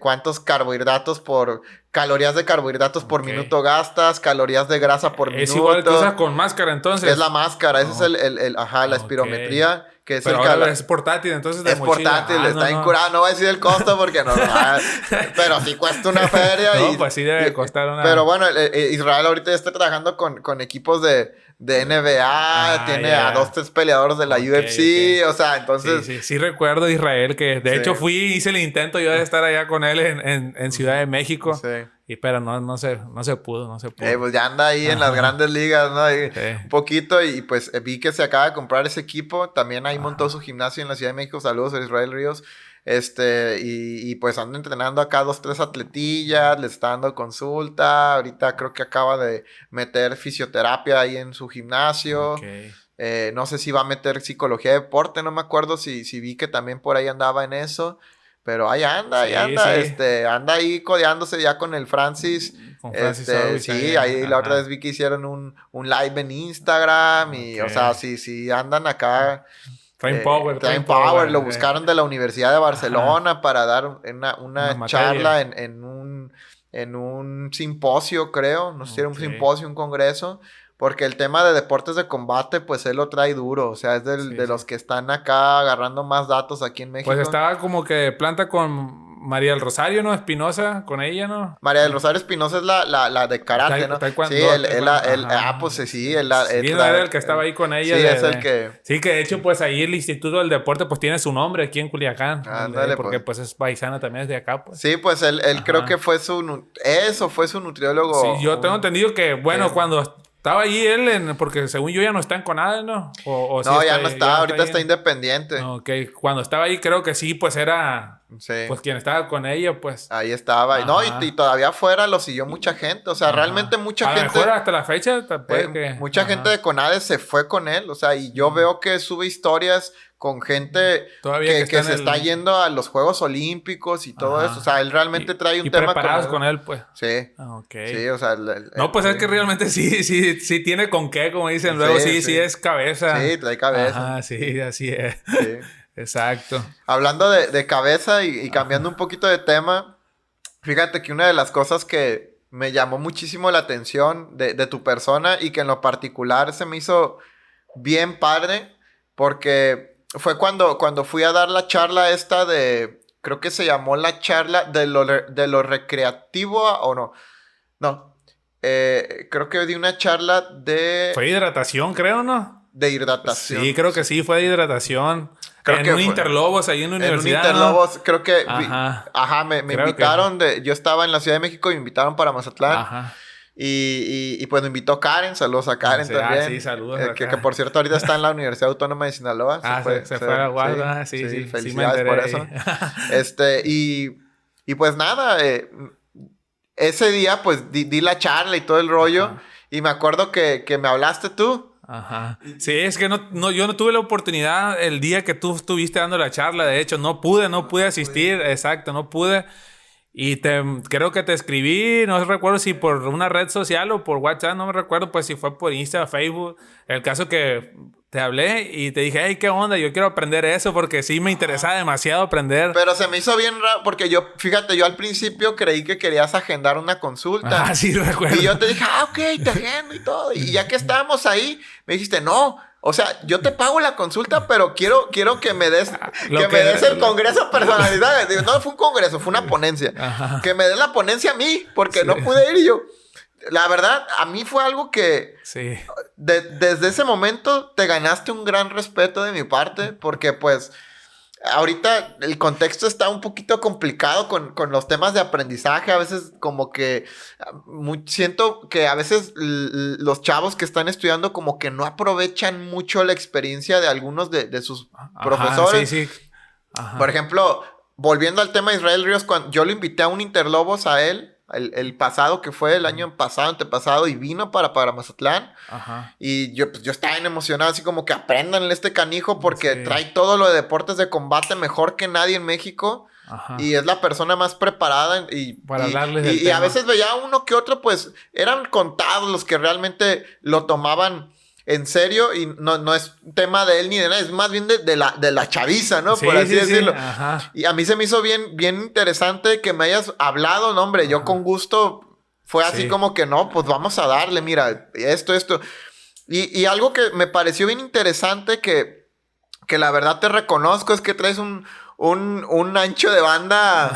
cuántos calorías de carbohidratos por minuto gastas, calorías de grasa por minuto.
Es igual que usas con máscara, entonces.
Es la máscara, ese es la espirometría, que es
pero ahora es portátil, entonces de
es mochila. Portátil, está incurado, no voy a decir el costo porque no, pero sí cuesta una feria.
Pues sí debe costar una...
Pero bueno, Israel ahorita está trabajando con equipos de NBA, tiene a 2-3 peleadores de la UFC, o sea, entonces...
Sí recuerdo Israel, que de hecho hice el intento yo de estar allá con él en Ciudad de México, pero no se pudo.
Pues ya anda ahí en las grandes ligas, ¿no? Un poquito, y pues vi que se acaba de comprar ese equipo, también ahí montó su gimnasio en la Ciudad de México, saludos a Israel Ríos. Y pues ando entrenando acá 2-3 atletillas, les está dando consulta. Ahorita creo que acaba de meter fisioterapia ahí en su gimnasio. No sé si va a meter psicología de deporte, no me acuerdo si vi que también por ahí andaba en eso. Pero ahí anda. Anda ahí codeándose ya con el Francis.
Con Francis Orbis,
ahí la otra vez vi que hicieron un live en Instagram. Y, o sea, sí andan acá.
Train Power.
Lo buscaron de la Universidad de Barcelona para dar una charla en un simposio, creo. No sé si era un simposio, un congreso. Porque el tema de deportes de combate, pues él lo trae duro. O sea, es de los que están acá agarrando más datos aquí en México.
Pues estaba como que planta con María del Rosario, ¿no? Espinosa, con ella, ¿no?
María del Rosario Espinosa es la de karate, ¿no?
Taekwondo,
sí, pues sí.
Era el que estaba ahí con ella.
Sí, es el que...
Sí, que de hecho, pues ahí el Instituto del Deporte, pues tiene su nombre aquí en Culiacán.
Ándale,
porque pues es paisana también, es de acá, pues.
Sí, pues él creo que fue su nutriólogo.
Sí, yo tengo entendido que, bueno, cuando... Estaba ahí él, porque según yo ya no está en Conade, ¿no?
No, ya no está, ahorita está independiente.
Ok, cuando estaba ahí creo que sí, pues era... Pues quien estaba con ella, pues...
Ahí estaba. No, y todavía afuera lo siguió mucha gente. O sea, realmente mucha gente...
Mejor hasta la fecha
mucha gente de Conade se fue con él. O sea, y yo veo que sube historias con gente que se está yendo a los Juegos Olímpicos y todo eso. O sea, él realmente trae un tema
preparados con él, pues.
Sí.
Sí,
o sea...
no, pues es que realmente sí tiene con qué, como dicen. Luego sí es cabeza.
Sí, trae cabeza.
Sí, así es.
Sí.
Exacto.
Hablando de cabeza y cambiando un poquito de tema, fíjate que una de las cosas que me llamó muchísimo la atención de tu persona y que en lo particular se me hizo bien padre, porque fue cuando fui a dar la charla esta creo que se llamó la charla de lo recreativo, o no. Creo que di una charla de...
Fue hidratación, creo, ¿no?
De hidratación.
Sí, creo que sí, fue de hidratación. Creo en un Interlobos, ahí en la universidad.
En un Interlobos, creo que... me
creo
invitaron yo estaba en la Ciudad de México y me invitaron para Mazatlán. Y pues me invitó Karen, saludos a Karen también.
Sí, saludos.
Que por cierto ahorita está en la Universidad Autónoma de Sinaloa.
Se fue a Guadalajara, sí.
Felicidades por eso. Y pues nada, ese día pues di la charla y todo el rollo. Y me acuerdo que me hablaste tú.
Sí, es que yo no tuve la oportunidad el día que tú estuviste dando la charla. De hecho, no pude asistir. Exacto, no pude. Y creo que te escribí, no recuerdo si por una red social o por WhatsApp, no me recuerdo, pues si fue por Insta, Facebook. El caso que te hablé y te dije, hey, ¿qué onda? Yo quiero aprender eso porque sí me interesaba demasiado aprender.
Pero se me hizo bien raro porque yo al principio creí que querías agendar una consulta.
Sí, recuerdo.
Y yo te dije, ok, te agendo y todo. Y ya que estábamos ahí, me dijiste, no. O sea, yo te pago la consulta, pero quiero que me des el congreso personalizado. Digo, no fue un congreso, fue una ponencia. Que me des la ponencia a mí, porque no pude ir. Y yo, la verdad, a mí fue algo que
Sí.
desde ese momento te ganaste un gran respeto de mi parte, porque pues ahorita el contexto está un poquito complicado con los temas de aprendizaje. A veces como que siento que a veces los chavos que están estudiando como que no aprovechan mucho la experiencia de algunos de sus profesores.
Sí, sí. Ajá.
Por ejemplo, volviendo al tema de Israel Ríos, cuando yo lo invité a un Interlobos a él, el pasado, que fue el año pasado, antepasado, y vino para Mazatlán.
Ajá.
Y yo estaba bien emocionado, así como que aprendanle este canijo, porque
Sí.
trae todo lo de deportes de combate mejor que nadie en México.
Ajá.
Y es la persona más preparada.
Para hablarles del
y a
tema.
veces veía uno que otro, pues eran contados los que realmente lo tomaban en serio, y no es tema de él ni de nada, es más bien de la chaviza, ¿no?
Sí,
Por así
sí, sí.
decirlo.
Ajá.
Y a mí se me hizo bien interesante que me hayas hablado, no, hombre. Yo con gusto fue así
Sí.
como que no, pues vamos a darle, mira, esto. Y algo que me pareció bien interesante que la verdad te reconozco es que traes un ancho de banda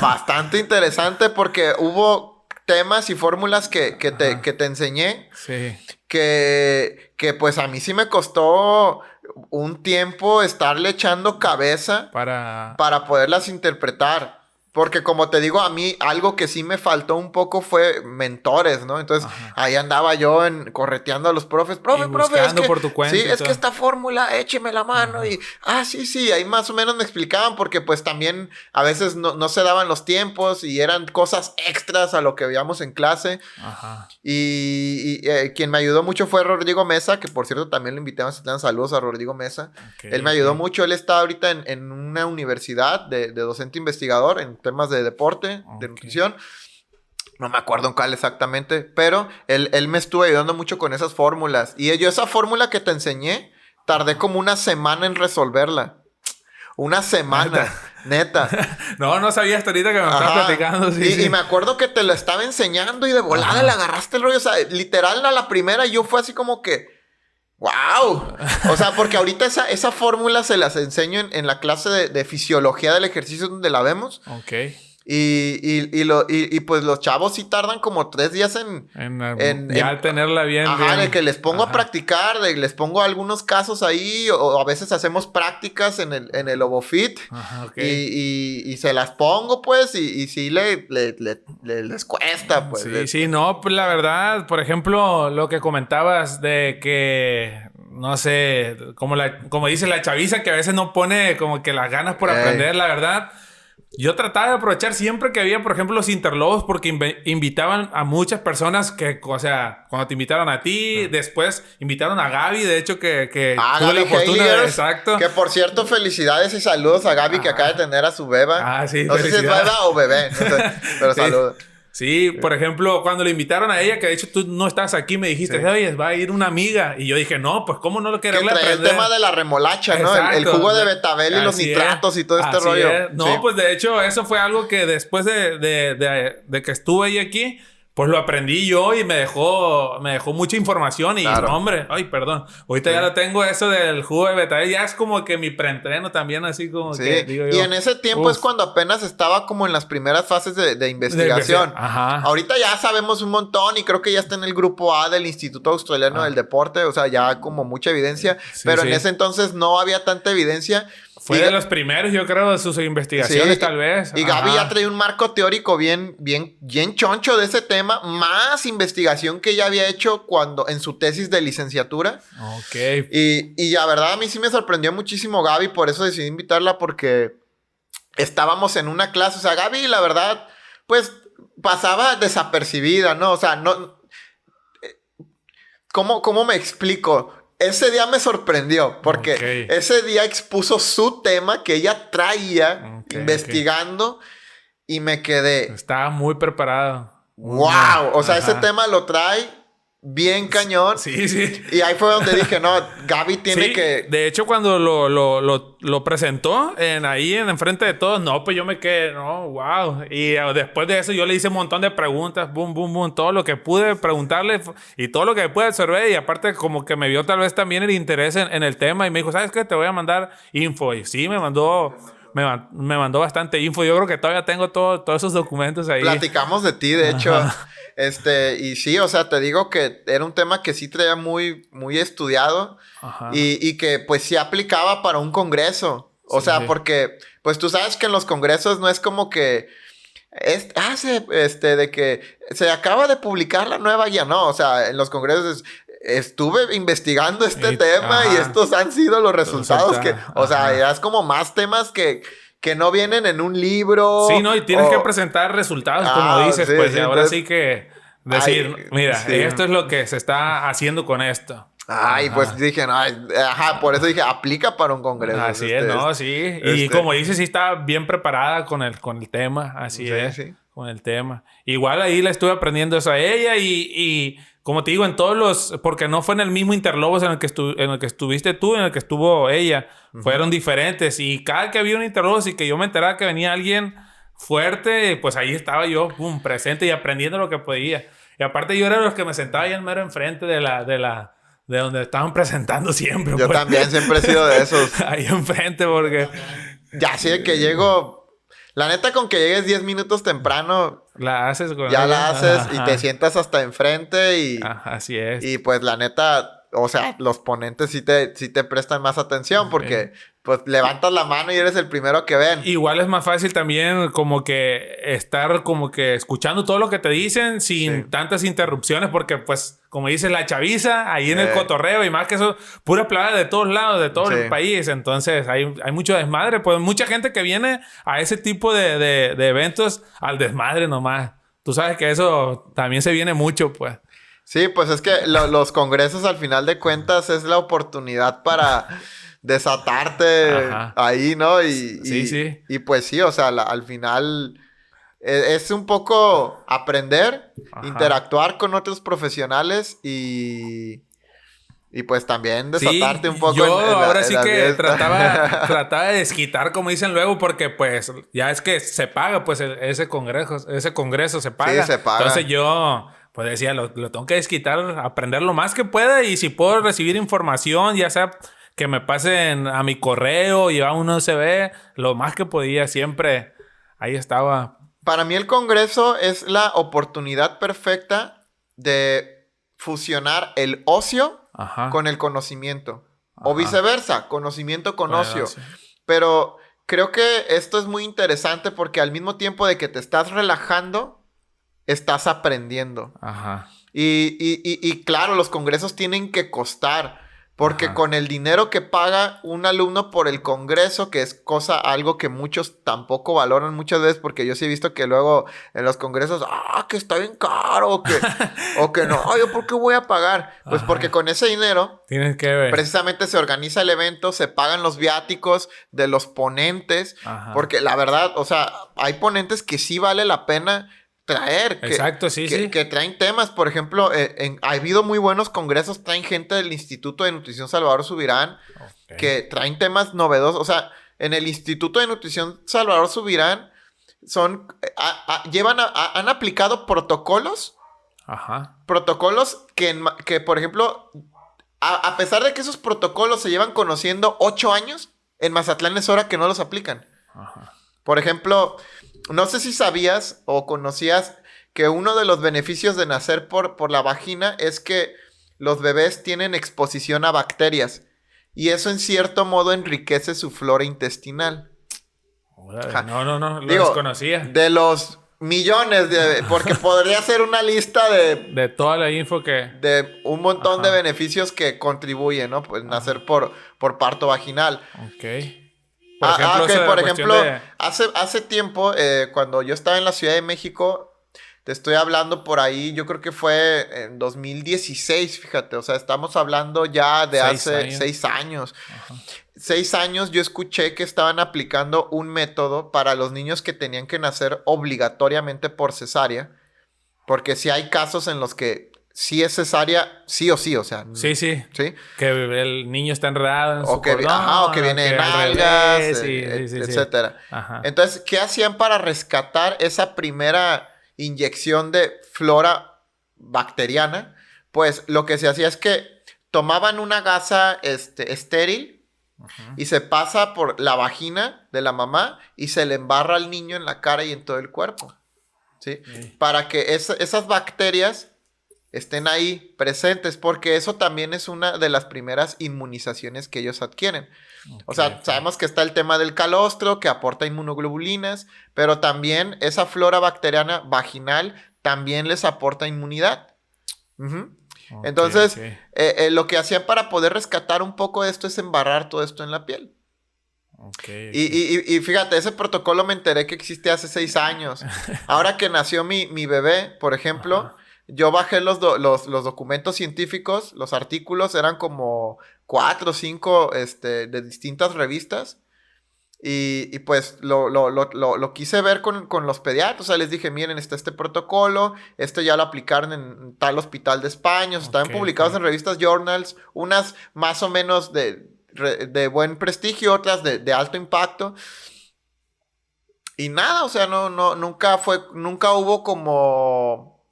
bastante interesante, porque hubo temas y fórmulas que te enseñé.
Sí.
Que pues a mí sí me costó un tiempo estarle echando cabeza
Para
poderlas interpretar. Porque como te digo, a mí algo que sí me faltó un poco fue mentores, ¿no? Entonces ahí andaba yo correteando a los profes. Profe,
buscando
es que,
por tu cuenta
sí,
y
es
todo.
que esta fórmula, écheme la mano. Y, sí, ahí más o menos me explicaban, porque pues también a veces no se daban los tiempos y eran cosas extras a lo que veíamos en clase.
Ajá.
Y quien me ayudó mucho fue Rodrigo Mesa, que por cierto también lo invité a Mazatlán. Saludos a Rodrigo Mesa.
Ok,
Él me ayudó mucho. Él está ahorita en una universidad de docente investigador en temas de deporte, de nutrición. No me acuerdo en cuál exactamente, pero él me estuvo ayudando mucho con esas fórmulas. Y yo esa fórmula que te enseñé, tardé como una semana en resolverla. Una semana, neta.
No sabía hasta ahorita que me estabas platicando. Sí,
y me acuerdo que te lo estaba enseñando y de volada le agarraste el rollo. O sea, literal a la primera yo fue así como que... ¡Wow! O sea, porque ahorita esa fórmula se las enseño en la clase de fisiología del ejercicio donde la vemos.
Ok.
Y pues los chavos sí tardan como 3 días
ya tenerla bien.
Ajá,
bien.
de que les pongo a practicar, les pongo algunos casos ahí, o a veces hacemos prácticas en el OboFit.
Ajá, ok.
Y se las pongo, pues, y sí les cuesta, pues.
Sí, no, pues la verdad, por ejemplo, lo que comentabas de que, no sé, como dice la chaviza, que a veces no pone como que las ganas por aprender, la verdad. Yo trataba de aprovechar siempre que había, por ejemplo, los Interlobos, porque invitaban a muchas personas que, o sea, cuando te invitaron a ti, después invitaron a Gaby, de hecho, que tuve
Gaby
la fortuna
Heiligers,
exacto.
que por cierto, felicidades y saludos a Gaby, que acaba de tener a su beba.
Sí,
no sé si es beba o bebé, no sé, pero
Sí.
saludos.
Sí, por ejemplo, cuando le invitaron a ella, que de hecho tú no estás aquí, me dijiste, oye, va a ir una amiga. Y yo dije, no, pues cómo no lo
Que
quererle
trae el
aprender.
tema de la remolacha, ¿no? El
Exacto.
jugo de betabel y los
Así
nitratos
es.
y todo este
Así
rollo.
es. No,
Sí.
pues de hecho, eso fue algo que después de que estuve ahí aquí, pues lo aprendí yo y me dejó mucha información. Y
Claro.
no, hombre, ay, perdón. Ahorita ya lo tengo, eso del jugo de betabel, ya es como que mi preentreno también, así como
Sí,
que digo yo.
y en ese tiempo es cuando apenas estaba como en las primeras fases de investigación.
Ajá.
Ahorita ya sabemos un montón y creo que ya está en el grupo A del Instituto Australiano del Deporte, o sea, ya como mucha evidencia,
Sí,
pero
sí.
en ese entonces no había tanta evidencia.
Fue
Y
de
Ga-
los primeros, yo creo, de sus investigaciones,
Sí,
tal vez.
Y Gaby
Ajá.
ya trae un marco teórico bien choncho de ese tema, más investigación que ella había hecho en su tesis de licenciatura.
Ok.
Y la verdad a mí sí me sorprendió muchísimo Gaby, por eso decidí invitarla, porque estábamos en una clase. O sea, Gaby, la verdad, pues pasaba desapercibida, ¿no? O sea, no... ¿Cómo me explico? Ese día me sorprendió, porque ese día expuso su tema que ella traía investigando y me quedé...
Estaba muy preparado.
¡Wow! O sea,
Ajá.
ese tema lo trae bien cañón.
Sí, sí.
Y ahí fue donde dije, no, Gaby tiene
Sí,
que...
de hecho, cuando lo presentó ahí en enfrente de todos, no, pues yo me quedé, no, wow. Y después de eso yo le hice un montón de preguntas, boom, boom, boom, todo lo que pude preguntarle y todo lo que pude absorber. Y aparte como que me vio tal vez también el interés en el tema y me dijo, ¿sabes qué? Te voy a mandar info. Y sí, me mandó bastante info. Yo creo que todavía tengo todos esos documentos ahí.
Platicamos de ti, de hecho. Y sí, o sea, te digo que era un tema que sí traía muy, muy estudiado.
Ajá.
Y que pues sí aplicaba para un congreso. O
Sí,
sea,
sí.
porque pues tú sabes que en los congresos no es como que de que se acaba de publicar la nueva guía. No, o sea, en los congresos estuve investigando este tema y
Ajá.
estos han sido los resultados que, o sea,
Ajá.
ya es como más temas que no vienen en un libro
Sí, ¿no? Y tienes que
o...
presentar resultados, como
Ah,
dices,
sí,
pues,
sí,
y ahora
entonces...
sí que
Ay,
decir, mira,
sí.
esto es lo que se está haciendo con esto.
Ay, pues
Ajá.
dije, no, ajá, por eso dije, aplica para un congreso.
Así es, ¿no? Sí. Y
Este,
como dices, sí está bien preparada con el tema. Así
sí,
es,
sí.
con el tema. Igual ahí le estuve aprendiendo eso a ella y como te digo, en todos los... Porque no fue en el mismo Interlobos en el que, en el que estuviste tú, en el que estuvo ella. Fueron diferentes. Y cada que había un Interlobos y que yo me enteraba que venía alguien fuerte, pues ahí estaba yo, pum, presente y aprendiendo lo que podía. Y aparte yo era de los que me sentaba ahí al mero enfrente de donde estaban presentando siempre,
Yo
pues.
también siempre he sido de esos.
Ahí enfrente, porque
Ya sé que llego. La neta, con que llegues 10 minutos temprano,
la haces con
ya
ella.
la haces y te
Ajá.
sientas hasta enfrente
Ajá, así es.
y pues la neta, o sea, los ponentes sí te prestan más atención porque pues levantas la mano y eres el primero que ven.
Igual es más fácil también como que estar como que escuchando todo lo que te dicen sin
Sí.
tantas interrupciones porque pues como dice la chaviza ahí en el
Eh.
cotorreo y más que eso pura playa de todos lados de todo
Sí.
el país, entonces hay mucho desmadre, pues mucha gente que viene a ese tipo de eventos al desmadre nomás. Tú sabes que eso también se viene mucho, pues.
Sí, pues es que los congresos al final de cuentas es la oportunidad para desatarte
Ajá.
ahí, ¿no?
Sí, sí.
Y pues sí, o sea, al final es un poco aprender,
Ajá.
interactuar con otros profesionales y pues también desatarte un poco
yo ahora
en
sí
la
que
fiesta.
trataba de desquitar, como dicen luego, porque pues ya es que se paga, pues ese congreso se paga.
Sí, se paga.
Entonces yo pues decía, lo tengo que desquitar, aprender lo más que pueda y si puedo recibir información, ya sea que me pasen a mi correo, llevar un USB, lo más que podía, siempre ahí estaba.
Para mí el congreso es la oportunidad perfecta de fusionar el ocio
Ajá.
con el conocimiento. O
Ajá.
viceversa, conocimiento con
Bueno,
ocio.
sí.
Pero creo que esto es muy interesante porque al mismo tiempo de que te estás relajando, estás aprendiendo.
Ajá.
Y claro, los congresos tienen que costar. Porque
Ajá.
con el dinero que paga un alumno por el congreso, que es algo que muchos tampoco valoran muchas veces, porque yo sí he visto que luego en los congresos, que está bien caro, o que no, yo ¿por qué voy a pagar? Pues
Ajá.
porque con ese dinero
Tienes que ver.
precisamente se organiza el evento, se pagan los viáticos de los ponentes,
Ajá.
porque la verdad, o sea, hay ponentes que sí vale la pena traer.
Exacto, sí, sí.
Que traen temas, por ejemplo, ha habido muy buenos congresos, traen gente del Instituto de Nutrición Salvador Subirán,
Ok.
que traen temas novedosos, o sea, en el Instituto de Nutrición Salvador Subirán han aplicado protocolos
Ajá.
que por ejemplo, a pesar de que esos protocolos se llevan conociendo 8 años, en Mazatlán es hora que no los aplican.
Ajá.
Por ejemplo, no sé si sabías o conocías que uno de los beneficios de nacer por la vagina es que los bebés tienen exposición a bacterias y eso en cierto modo enriquece su flora intestinal.
Órale. No, lo
Digo,
desconocía.
de los millones porque podría ser una lista
De toda la info que...
de un montón
Ajá.
de beneficios que contribuyen, ¿no? Pues nacer por parto vaginal.
Ok.
Ok,
eso de
por
la
ejemplo,
cuestión de...
hace tiempo, cuando yo estaba en la Ciudad de México, te estoy hablando por ahí, yo creo que fue en 2016, fíjate, o sea, estamos hablando ya de
6
hace
años.
6 años.
Ajá.
6 años yo escuché que estaban aplicando un método para los niños que tenían que nacer obligatoriamente por cesárea, porque sí hay casos en los que sí es cesárea, sí o sí, o sea.
Sí, sí.
¿Sí?
Que el niño está enredado en su
O que,
cordón,
o que viene en
al
algas,
revés, sí.
etcétera.
Ajá.
Entonces, ¿qué hacían para rescatar esa primera inyección de flora bacteriana? Pues lo que se hacía es que tomaban una gasa estéril y se pasa por la vagina de la mamá y se le embarra al niño en la cara y en todo el cuerpo. ¿sí?
Sí.
Para que esas bacterias estén ahí presentes, porque eso también es una de las primeras inmunizaciones que ellos adquieren. O sea, sabemos que está el tema del calostro, que aporta inmunoglobulinas, pero también esa flora bacteriana vaginal también les aporta inmunidad. Entonces, lo que hacían para poder rescatar un poco de esto es embarrar todo esto en la piel. Y fíjate, ese protocolo me enteré que existe hace 6 años. Ahora que nació mi bebé, por ejemplo, yo bajé los documentos científicos, los artículos, eran como 4 o 5 de distintas revistas. Y pues lo quise ver con los pediatras. O sea, les dije, miren, está este protocolo, ya lo aplicaron en tal hospital de España. O sea, estaban publicados en revistas journals, unas más o menos de buen prestigio, otras de alto impacto. Y nada, o sea, nunca hubo como,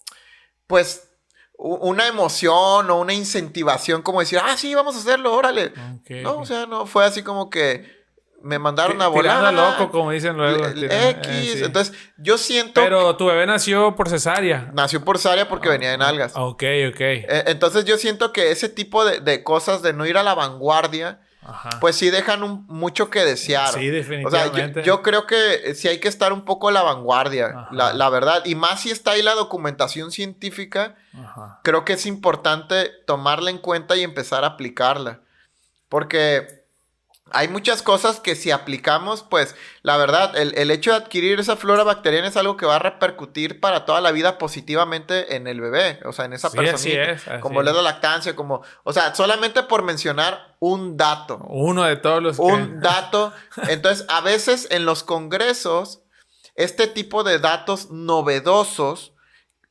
pues, una emoción o una incentivación como decir, sí, vamos a hacerlo, órale. O sea, no, fue así como que me mandaron a volar.
Tirando loco, como dicen luego.
X. Sí. Entonces, yo siento...
Pero tu bebé nació por cesárea.
Nació por cesárea porque venía de nalgas.
Ok.
Entonces, yo siento que ese tipo de cosas de no ir a la vanguardia, pues sí dejan mucho que desear.
Sí, definitivamente.
O sea, yo creo que sí hay que estar un poco a la vanguardia, la verdad. Y más si está ahí la documentación científica, creo que es importante tomarla en cuenta y empezar a aplicarla. Porque hay muchas cosas que si aplicamos, pues la verdad, el hecho de adquirir esa flora bacteriana es algo que va a repercutir para toda la vida positivamente en el bebé, o sea, en esa persona.
Así es.
Como la lactancia, o sea, solamente por mencionar un dato.
Uno de todos los
dato. Entonces, a veces en los congresos, este tipo de datos novedosos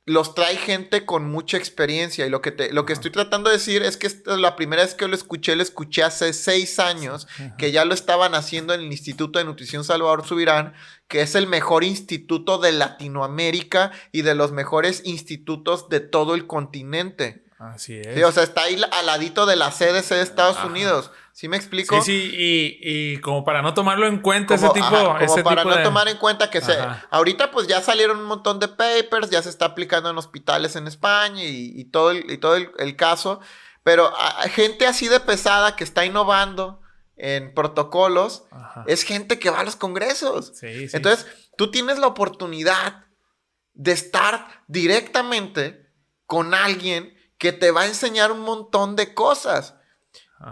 los trae gente con mucha experiencia. Y lo que estoy tratando de decir es que la primera vez que lo escuché hace 6 años, que ya lo estaban haciendo en el Instituto de Nutrición Salvador Subirán, que es el mejor instituto de Latinoamérica y de los mejores institutos de todo el continente.
Así es.
Sí, o sea, está ahí al ladito de la CDC de Estados Unidos. ¿Sí me explico?
Sí, y como para no tomarlo en cuenta ese tipo
no tomar en cuenta que ahorita pues ya salieron un montón de papers, ya se está aplicando en hospitales en España y todo el caso, pero gente así de pesada que está innovando en protocolos, es gente que va a los congresos.
Sí.
Entonces, tú tienes la oportunidad de estar directamente con alguien que te va a enseñar un montón de cosas.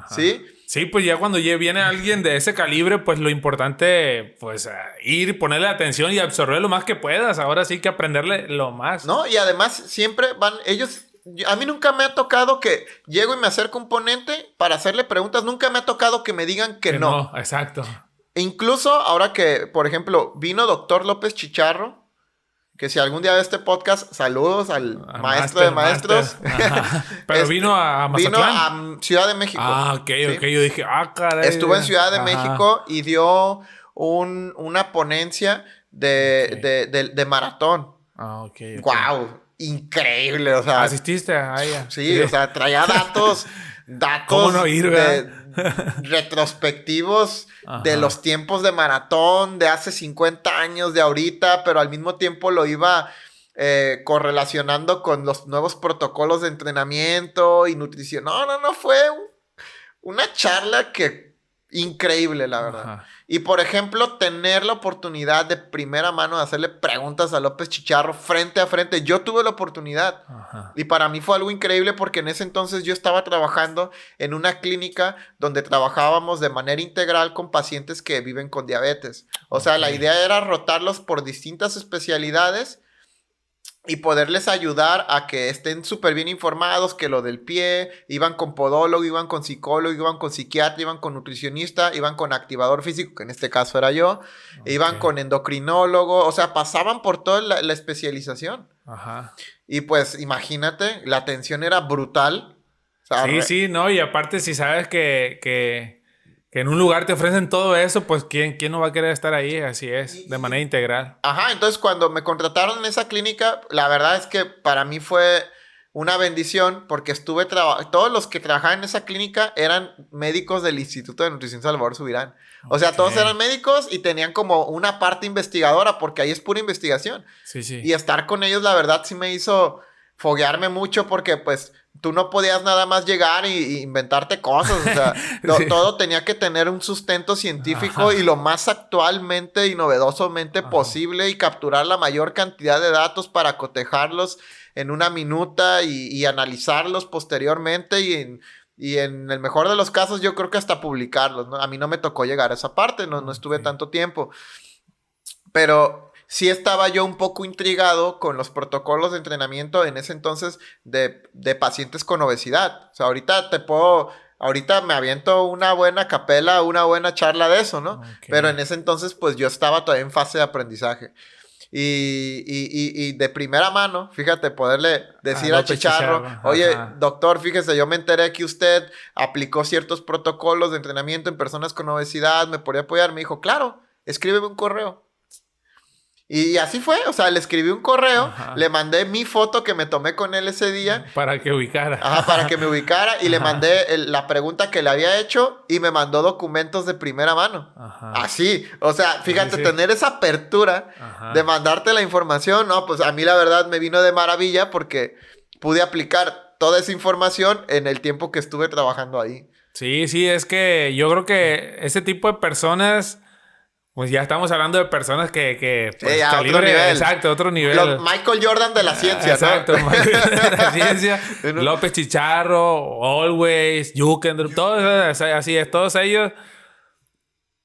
¿Sí?
Sí, pues ya cuando viene alguien de ese calibre, pues lo importante, pues ir, ponerle atención y absorber lo más que puedas. Ahora sí que aprenderle lo más.
No, y además siempre van ellos... A mí nunca me ha tocado que llego y me acerco a un ponente para hacerle preguntas. Nunca me ha tocado que me digan que no.
Exacto.
E incluso ahora que, por ejemplo, vino Dr. López Chicharro, que si algún día ve este podcast, saludos al maestro de maestros.
Pero vino a Mazatlán.
Vino a Ciudad de México.
Ok. Yo dije, caray.
Estuvo en Ciudad de México y dio una ponencia de maratón.
Ok.
¡Guau! Increíble, o sea.
¿Asististe a ella?
Sí, o sea, traía datos
¿Cómo no ir,
retrospectivos de los tiempos de maratón de hace 50 años, de ahorita, pero al mismo tiempo lo iba correlacionando con los nuevos protocolos de entrenamiento y nutrición. No, fue una charla increíble, la verdad. Y por ejemplo, tener la oportunidad de primera mano de hacerle preguntas a López Chicharro frente a frente. Yo tuve la oportunidad. Y para mí fue algo increíble porque en ese entonces yo estaba trabajando en una clínica donde trabajábamos de manera integral con pacientes que viven con diabetes. O sea, la idea era rotarlos por distintas especialidades y poderles ayudar a que estén súper bien informados, que lo del pie, iban con podólogo, iban con psicólogo, iban con psiquiatra, iban con nutricionista, iban con activador físico, que en este caso era yo, iban con endocrinólogo, o sea, pasaban por toda la especialización. Y pues imagínate, la atención era brutal. O sea,
y aparte si sabes que en un lugar te ofrecen todo eso, pues ¿quién no va a querer estar ahí? Así es, de manera integral.
Entonces cuando me contrataron en esa clínica, la verdad es que para mí fue una bendición porque todos los que trabajaban en esa clínica eran médicos del Instituto de Nutrición Salvador Subirán. O sea, todos eran médicos y tenían como una parte investigadora porque ahí es pura investigación.
Sí, sí.
Y estar con ellos, la verdad, sí me hizo foguearme mucho porque pues tú no podías nada más llegar y inventarte cosas. O sea,
Sí.
todo tenía que tener un sustento científico y lo más actualmente y novedosamente posible y capturar la mayor cantidad de datos para cotejarlos en una minuta y analizarlos posteriormente y en el mejor de los casos yo creo que hasta publicarlos, ¿no? A mí no me tocó llegar a esa parte, no estuve tanto tiempo. Pero sí estaba yo un poco intrigado con los protocolos de entrenamiento en ese entonces de pacientes con obesidad. O sea, ahorita me aviento una buena capela, una buena charla de eso, ¿no?
Okay.
Pero en ese entonces pues yo estaba todavía en fase de aprendizaje. Y de primera mano, fíjate, poderle decir a Chicharro, oye, doctor, fíjese, yo me enteré que usted aplicó ciertos protocolos de entrenamiento en personas con obesidad, ¿me podría apoyar? Me dijo, claro, escríbeme un correo. Y así fue, o sea, le escribí un correo, le mandé mi foto que me tomé con él ese día.
Para que ubicara.
Ajá, para que me ubicara y le mandé la pregunta que le había hecho y me mandó documentos de primera mano. Así, o sea, fíjate, tener esa apertura de mandarte la información, no, pues a mí la verdad me vino de maravilla porque pude aplicar toda esa información en el tiempo que estuve trabajando ahí.
Sí, es que yo creo que ese tipo de personas... Pues ya estamos hablando de personas que pues,
sí, a otro nivel.
Exacto, otro nivel.
Michael Jordan de la ciencia,
exacto,
¿no?
Michael Jordan de la ciencia. López Chicharro, Always, Jukendrup, todos así es, todos ellos.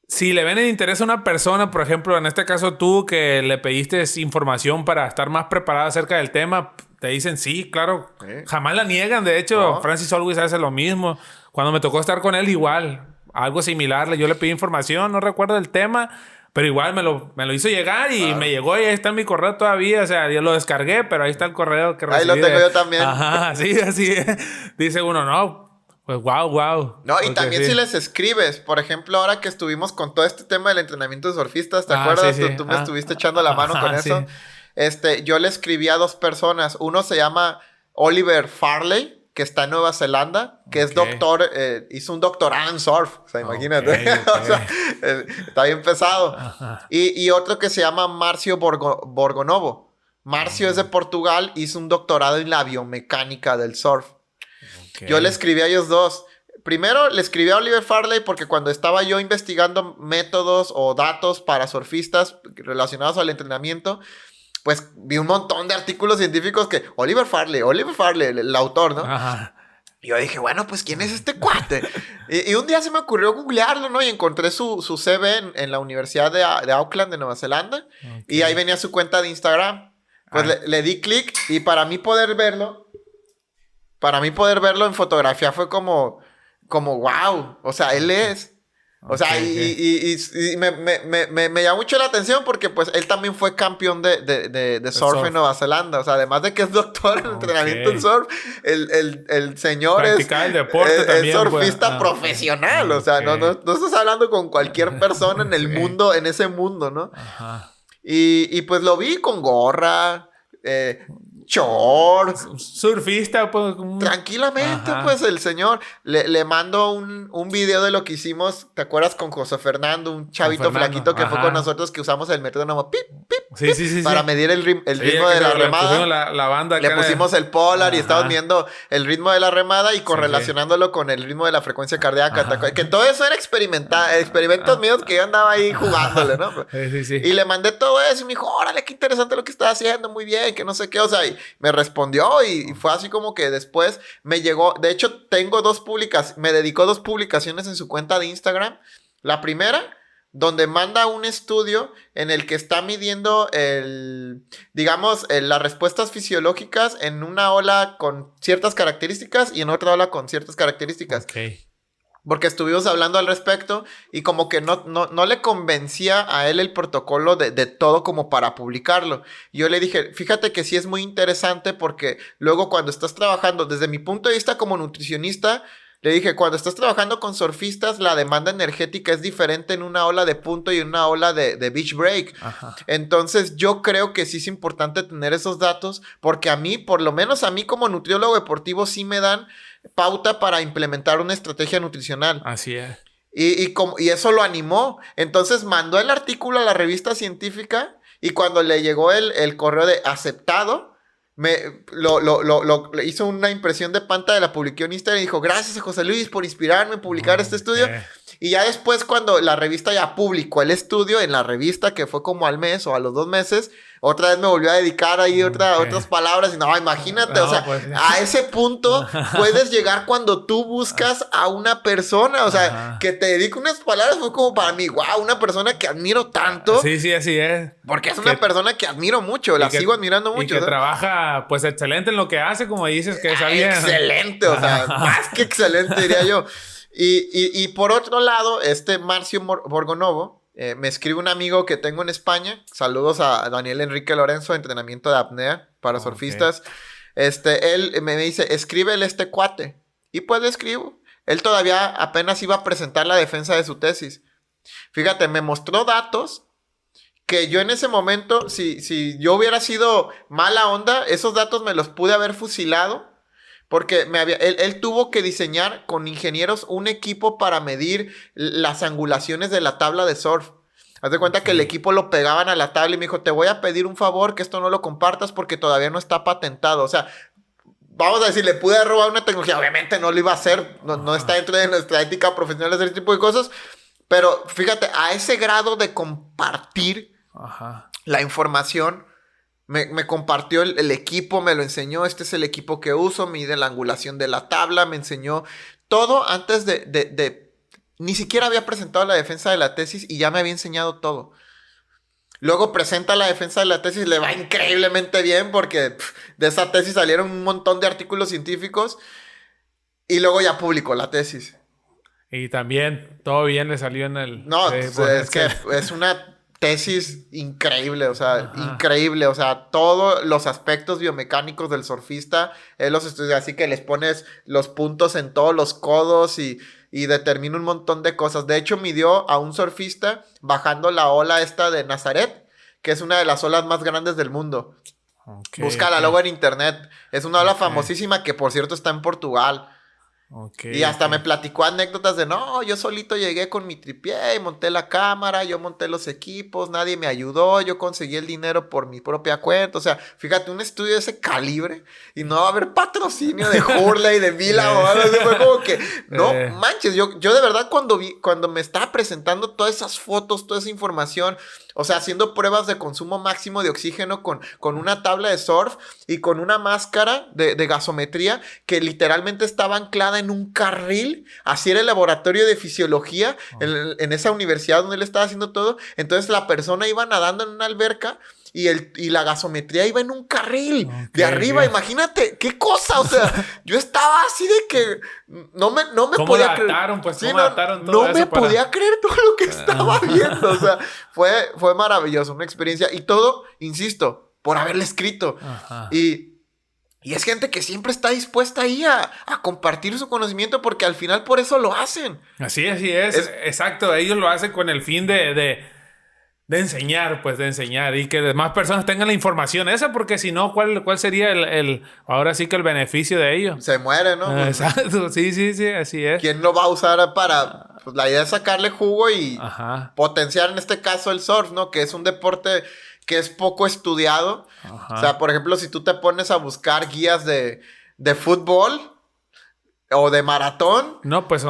Si le ven el interés a una persona, por ejemplo, en este caso tú, que le pediste información para estar más preparada acerca del tema, te dicen sí, claro. Jamás la niegan. De hecho, Francis Always hace lo mismo. Cuando me tocó estar con él, igual. Algo similar, yo le pedí información, no recuerdo el tema, pero igual me lo hizo llegar y me llegó y ahí está en mi correo todavía, o sea, yo lo descargué, pero ahí está el correo que recibí.
Ahí lo tengo yo también.
Ajá, sí, así es. Dice uno, no, pues wow.
No, y también si les escribes, por ejemplo, ahora que estuvimos con todo este tema del entrenamiento de surfistas, ¿te acuerdas?
Sí.
Tú me estuviste echando la mano con eso. Yo le escribí a 2 personas, uno se llama Oliver Farley, que está en Nueva Zelanda, que es doctor, hizo un doctorado en surf, o sea, imagínate, o sea, está bien pesado. Y otro que se llama Marcio Borgonovo. Marcio es de Portugal, hizo un doctorado en la biomecánica del surf. Yo le escribí a ellos 2. Primero le escribí a Oliver Farley porque cuando estaba yo investigando métodos o datos para surfistas relacionados al entrenamiento, pues vi un montón de artículos científicos que Oliver Farley, el autor, ¿no? Ajá. Y yo dije, bueno, pues ¿quién es este cuate? y un día se me ocurrió googlearlo, ¿no? Y encontré su CV en la Universidad de Auckland, de Nueva Zelanda. Y ahí venía su cuenta de Instagram. Pues le di clic y para mí poder verlo en fotografía fue como wow. O sea, él es... O sea, y me llamó mucho la atención porque pues él también fue campeón de surf en Nueva Zelanda. O sea, además de que es doctor en entrenamiento en surf, el señor es
el deporte también,
surfista profesional. O sea, no estás hablando con cualquier persona en el mundo, en ese mundo, ¿no? Ajá. Y pues lo vi con gorra, shorts.
Surfista, pues.
Tranquilamente, pues el señor. Le mando un video de lo que hicimos. ¿Te acuerdas con José Fernando? Un chavito flaquito que fue con nosotros que usamos el metrónomo pip, pip,
sí.
para medir el ritmo de la remada.
La banda
le pusimos el polar y estábamos viendo el ritmo de la remada y correlacionándolo con el ritmo de la frecuencia cardíaca. Que todo eso era experimentos míos que yo andaba ahí jugándole, ¿no?
Sí.
Y le mandé todo eso y me dijo, órale, qué interesante lo que estás haciendo, muy bien, que no sé qué. O sea, me respondió y fue así como que después me llegó. De hecho, tengo 2 publicaciones. Me dedicó 2 publicaciones en su cuenta de Instagram. La primera, donde manda un estudio en el que está midiendo las respuestas fisiológicas en una ola con ciertas características y en otra ola con ciertas características. Porque estuvimos hablando al respecto y como que no le convencía a él el protocolo de todo como para publicarlo. Yo le dije, fíjate que sí es muy interesante porque luego cuando estás trabajando, desde mi punto de vista como nutricionista, Le dije, cuando estás trabajando con surfistas, la demanda energética es diferente en una ola de punto y una ola de beach break.
Ajá.
Entonces, yo creo que sí es importante tener esos datos, porque a mí, por lo menos a mí como nutriólogo deportivo, sí me dan pauta para implementar una estrategia nutricional.
Así es.
Y eso lo animó. Entonces, mandó el artículo a la revista científica y cuando le llegó el correo de aceptado, le hizo una impresión de pantalla, la publicó en Instagram y dijo, gracias a José Luis por inspirarme en publicar este estudio. Y ya después, cuando la revista ya publicó el estudio en la revista, que fue como al mes o a los 2 meses, otra vez me volvió a dedicar ahí otras palabras. Y no, imagínate,
No,
o sea,
pues...
a ese punto puedes llegar cuando tú buscas a una persona. O sea,
Ajá.
que te dedique unas palabras fue como para mí, wow, una persona que admiro tanto.
Sí, sí, así es.
Porque es una persona que admiro mucho, la sigo admirando mucho.
Y que trabaja, pues, excelente en lo que hace, como dices, que es alguien...
Excelente, o sea, más que excelente, diría yo. Y por otro lado, Marcio Borgonovo, me escribe un amigo que tengo en España. Saludos a Daniel Enrique Lorenzo, entrenamiento de apnea para surfistas. Él me dice, escríbele este cuate. Y pues le escribo. Él todavía apenas iba a presentar la defensa de su tesis. Fíjate, me mostró datos que yo en ese momento, si yo hubiera sido mala onda, esos datos me los pude haber fusilado. Porque él tuvo que diseñar con ingenieros un equipo para medir las angulaciones de la tabla de surf. Haz de cuenta que el equipo lo pegaban a la tabla y me dijo, te voy a pedir un favor, que esto no lo compartas porque todavía no está patentado. O sea, vamos a decir, le pude robar una tecnología. Obviamente no lo iba a hacer. No está dentro de nuestra ética profesional hacer ese tipo de cosas. Pero fíjate, a ese grado de compartir la información... Me compartió el equipo, me lo enseñó. Este es el equipo que uso, mide la angulación de la tabla, me enseñó todo antes ni siquiera había presentado la defensa de la tesis y ya me había enseñado todo. Luego presenta la defensa de la tesis, le va increíblemente bien porque de esa tesis salieron un montón de artículos científicos y luego ya publicó la tesis.
Y también todo bien le salió en el...
No, es que es una... tesis increíble, o sea, increíble, o sea, todos los aspectos biomecánicos del surfista, él los estudia, así que les pones los puntos en todos los codos y determina un montón de cosas. De hecho, midió a un surfista bajando la ola esta de Nazaret, que es una de las olas más grandes del mundo. Búscala luego en internet, es una ola famosísima que, por cierto, está en Portugal. Y hasta me platicó anécdotas de no, yo solito llegué con mi tripié y monté la cámara, yo monté los equipos, nadie me ayudó, yo conseguí el dinero por mi propia cuenta. O sea, fíjate, un estudio de ese calibre y no va a haber patrocinio de Hurley, de Vila o algo así. Fue como que, no manches, yo de verdad cuando me estaba presentando todas esas fotos, toda esa información, o sea, haciendo pruebas de consumo máximo de oxígeno con una tabla de surf y con una máscara de gasometría que literalmente estaba anclada en un carril. Así era el laboratorio de fisiología en esa universidad donde él estaba haciendo todo. Entonces la persona iba nadando en una alberca y la gasometría iba en un carril de arriba. Imagínate, qué cosa. O sea, yo estaba así de que no me podía creer.
Pues,
sí,
¿cómo adaptaron todo
no
eso
me podía creer todo lo que estaba viendo. O sea, fue maravilloso, una experiencia. Y todo, insisto, por haberle escrito. Y es gente que siempre está dispuesta ahí a compartir su conocimiento porque al final por eso lo hacen.
Así es. Exacto. Ellos lo hacen con el fin de enseñar, pues, de enseñar. Y que demás personas tengan la información esa, porque si no, ¿cuál sería ahora sí que el beneficio de ello?
Se muere, ¿no?
Exacto. Sí, así es.
¿Quién lo va a usar para...? Pues la idea es sacarle jugo y potenciar en este caso el surf, ¿no? Que es un deporte que es poco estudiado. O sea, por ejemplo, si tú te pones a buscar guías de fútbol o de maratón.
No, pues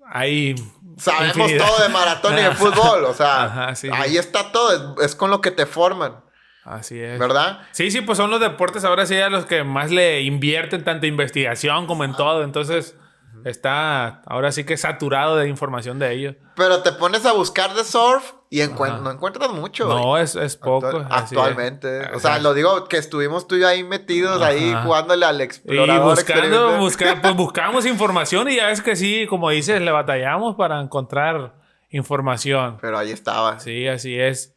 hay
sabemos
infinidad.
todo de maratón y de fútbol. O sea, ahí está todo. Es con lo que te forman.
Así es.
¿Verdad?
Sí, pues son los deportes ahora sí a los que más le invierten tanto investigación como en todo. Entonces... está ahora sí que saturado de información de ellos.
Pero te pones a buscar de surf y no encuentras mucho.
No, es poco.
Actualmente. O sea, lo digo que estuvimos tú y yo ahí metidos, ahí jugándole al explorador.
Pues buscamos información y ya es que sí, como dices, le batallamos para encontrar información.
Pero ahí estaba.
Sí, así es.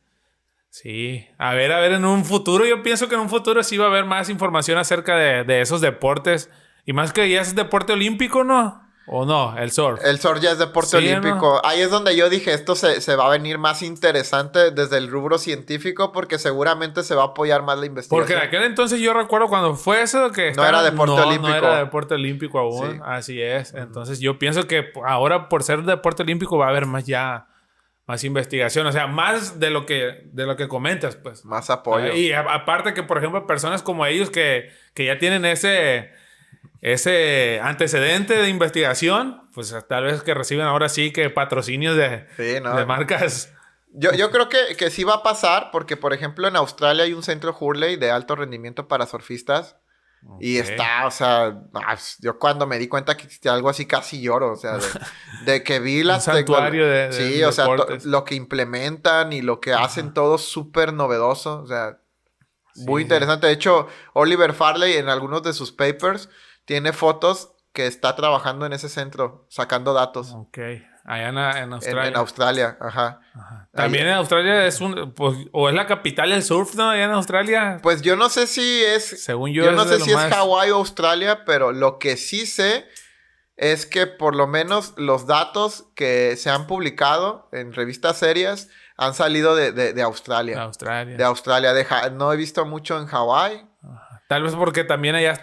Sí. A ver, en un futuro, yo pienso que en un futuro sí va a haber más información acerca de esos deportes. Y más que ya es deporte olímpico, ¿no? ¿O no? El surf.
El surf ya es deporte olímpico. ¿No? Ahí es donde yo dije, esto se va a venir más interesante desde el rubro científico porque seguramente se va a apoyar más la investigación.
Porque en aquel entonces yo recuerdo cuando fue eso que...
No era deporte olímpico.
No era deporte olímpico aún. Sí. Así es. Entonces yo pienso que ahora por ser deporte olímpico va a haber más investigación. O sea, más de lo que comentas, pues.
Más apoyo.
Y aparte que, por ejemplo, personas como ellos que ya tienen ese antecedente de investigación, pues tal vez que reciben ahora sí que patrocinios de marcas.
Yo creo que sí va a pasar porque, por ejemplo, en Australia hay un centro Hurley de alto rendimiento para surfistas. Okay. Y está, o sea, yo cuando me di cuenta que existía algo así casi lloro, o sea, de que vi las...
Un santuario de
sí, o sea, lo que implementan y lo que hacen todo súper novedoso, o sea, muy interesante. De hecho, Oliver Farley en algunos de sus papers tiene fotos que está trabajando en ese centro, sacando datos.
Ok. Allá en Australia.
En Australia, ajá.
También en Australia es o es la capital del surf, ¿no? Allá en Australia.
Pues yo no sé si es...
Según yo
no sé si es Hawái o Australia, pero lo que sí sé es que por lo menos los datos que se han publicado en revistas serias han salido de Australia. De Australia. No he visto mucho en Hawái.
Tal vez porque también allá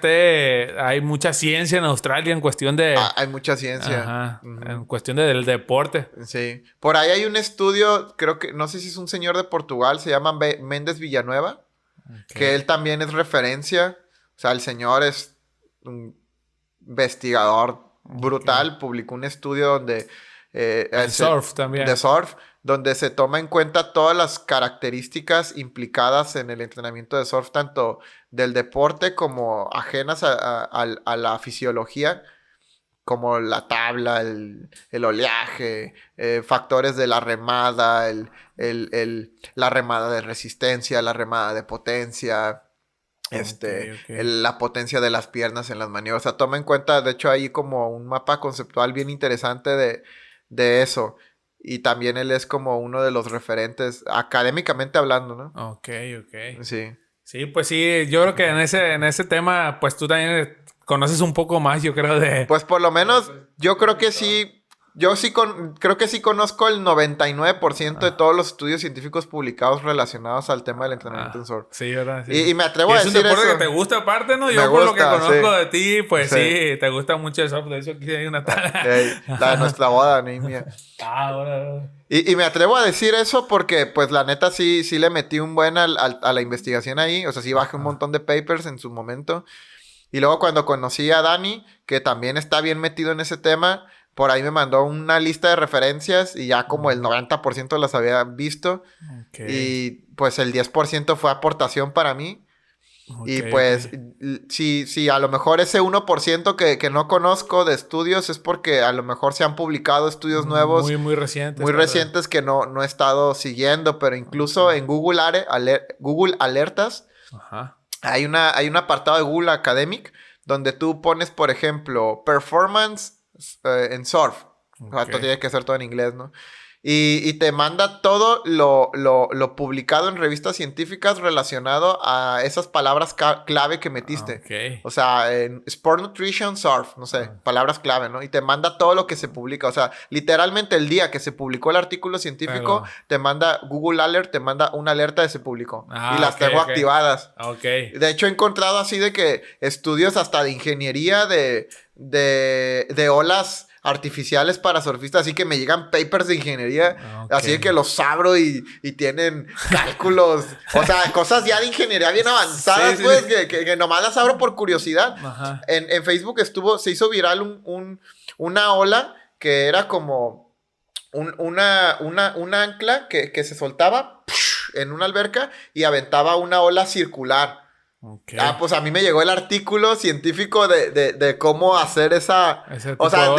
hay mucha ciencia en Australia en cuestión de...
hay mucha ciencia.
Ajá. En cuestión del deporte.
Sí. Por ahí hay un estudio, creo que, no sé si es un señor de Portugal, se llama Méndez Villanueva, que él también es referencia. O sea, el señor es un investigador brutal. Publicó un estudio donde...
surf también.
De surf, donde se toma en cuenta todas las características implicadas en el entrenamiento de surf, tanto del deporte como ajenas a la fisiología, como la tabla, el oleaje, factores de la remada, la remada de resistencia, la remada de potencia, la potencia de las piernas en las maniobras. O sea, toma en cuenta, de hecho, hay como un mapa conceptual bien interesante de eso. Y también él es como uno de los referentes, académicamente hablando, ¿no?
Ok.
Sí.
Sí, pues sí, yo creo que en ese tema, pues tú también conoces un poco más, yo creo, de...
Pues por lo menos, yo creo que sí... creo que sí conozco el 99% de todos los estudios científicos publicados relacionados al tema del entrenamiento en surf.
Sí, ¿verdad? Sí.
Y me atrevo a decir eso.
Es un deporte que te gusta aparte, ¿no? Yo por lo que conozco de ti, pues sí, te gusta mucho el surf. De hecho, aquí hay una
la de nuestra boda, ni mía.
Bueno.
Y me atrevo a decir eso porque, pues, la neta sí le metí un buen a la investigación ahí. O sea, sí bajé un montón de papers en su momento. Y luego cuando conocí a Dani, que también está bien metido en ese tema... Por ahí me mandó una lista de referencias y ya como el 90% las había visto. Okay. Y pues el 10% fue aportación para mí. Okay, y pues si a lo mejor ese 1% que no conozco de estudios es porque a lo mejor se han publicado estudios nuevos.
Muy recientes.
Muy recientes que no he estado siguiendo. Pero incluso en Google Alertas hay un apartado de Google Academic donde tú pones, por ejemplo, performance... en surf. Okay. Esto tiene que ser todo en inglés, ¿no? Y te manda todo lo publicado en revistas científicas relacionado a esas palabras clave que metiste.
Okay.
O sea, en Sport Nutrition Surf, no sé, palabras clave, ¿no? Y te manda todo lo que se publica. O sea, literalmente el día que se publicó el artículo científico, te manda Google Alert, te manda una alerta de se publicó. Y las tengo activadas.
Okay.
De hecho, he encontrado así de que estudios hasta de ingeniería de olas artificiales para surfistas, así que me llegan papers de ingeniería, así de que los abro y tienen cálculos, o sea, cosas ya de ingeniería bien avanzadas, que nomás las abro por curiosidad. En Facebook se hizo viral una ola que era como una ancla que se soltaba en una alberca y aventaba una ola circular.
Okay.
Pues a mí me llegó el artículo científico de cómo hacer esa... O sea,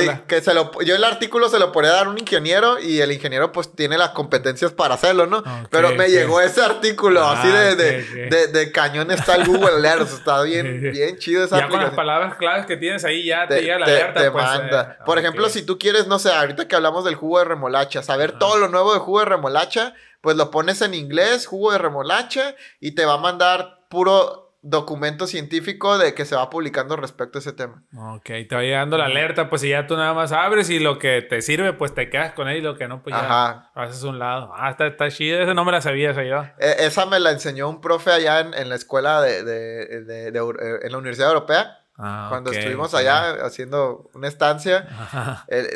yo el artículo se lo podía dar a un ingeniero y el ingeniero pues tiene las competencias para hacerlo, ¿no? Pero me llegó ese artículo así de cañón está el Google Alert. Está bien chido esa aplicación.
Ya con las palabras claves que tienes ahí ya te llega la alerta.
Te manda. Por ejemplo, si tú quieres, no sé, ahorita que hablamos del jugo de remolacha, saber todo lo nuevo de jugo de remolacha, pues lo pones en inglés, jugo de remolacha, y te va a mandar puro documento científico de que se va publicando respecto a ese tema.
Ok, te va llegando la alerta, pues y ya tú nada más abres y lo que te sirve, pues te quedas con él y lo que no, pues ya haces un lado. Está chido, esa no me la sabía, esa yo.
Esa me la enseñó un profe allá en la escuela en la Universidad Europea. Cuando estuvimos allá haciendo una estancia,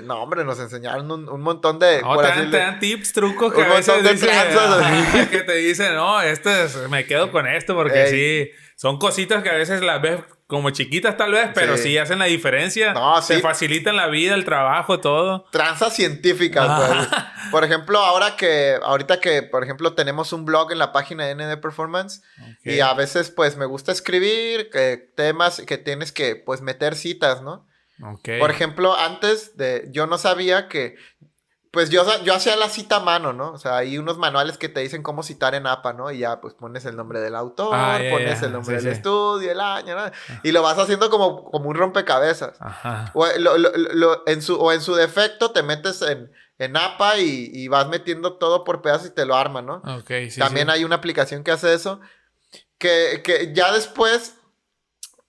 no, hombre, nos enseñaron un montón de...
te dan tips, trucos que a veces dicen, que te dicen, no, me quedo con esto porque sí, son cositas que a veces las ves como chiquitas tal vez, pero sí hacen la diferencia. Te facilitan la vida, el trabajo, todo.
Tranzas científicas, pues. Por ejemplo, ahorita que, por ejemplo, tenemos un blog en la página de ND Performance y a veces, pues, me gusta escribir temas que tienes que, pues, meter citas, ¿no? Por ejemplo, yo no sabía que... Pues yo hacía la cita a mano, ¿no? O sea, hay unos manuales que te dicen cómo citar en APA, ¿no? Y ya, pues, pones el nombre del autor, pones el nombre del estudio, el año, ¿no? Y lo vas haciendo como un rompecabezas. O en su defecto te metes en APA y vas metiendo todo por pedazos y te lo arma, ¿no? También hay una aplicación que hace eso. Que ya después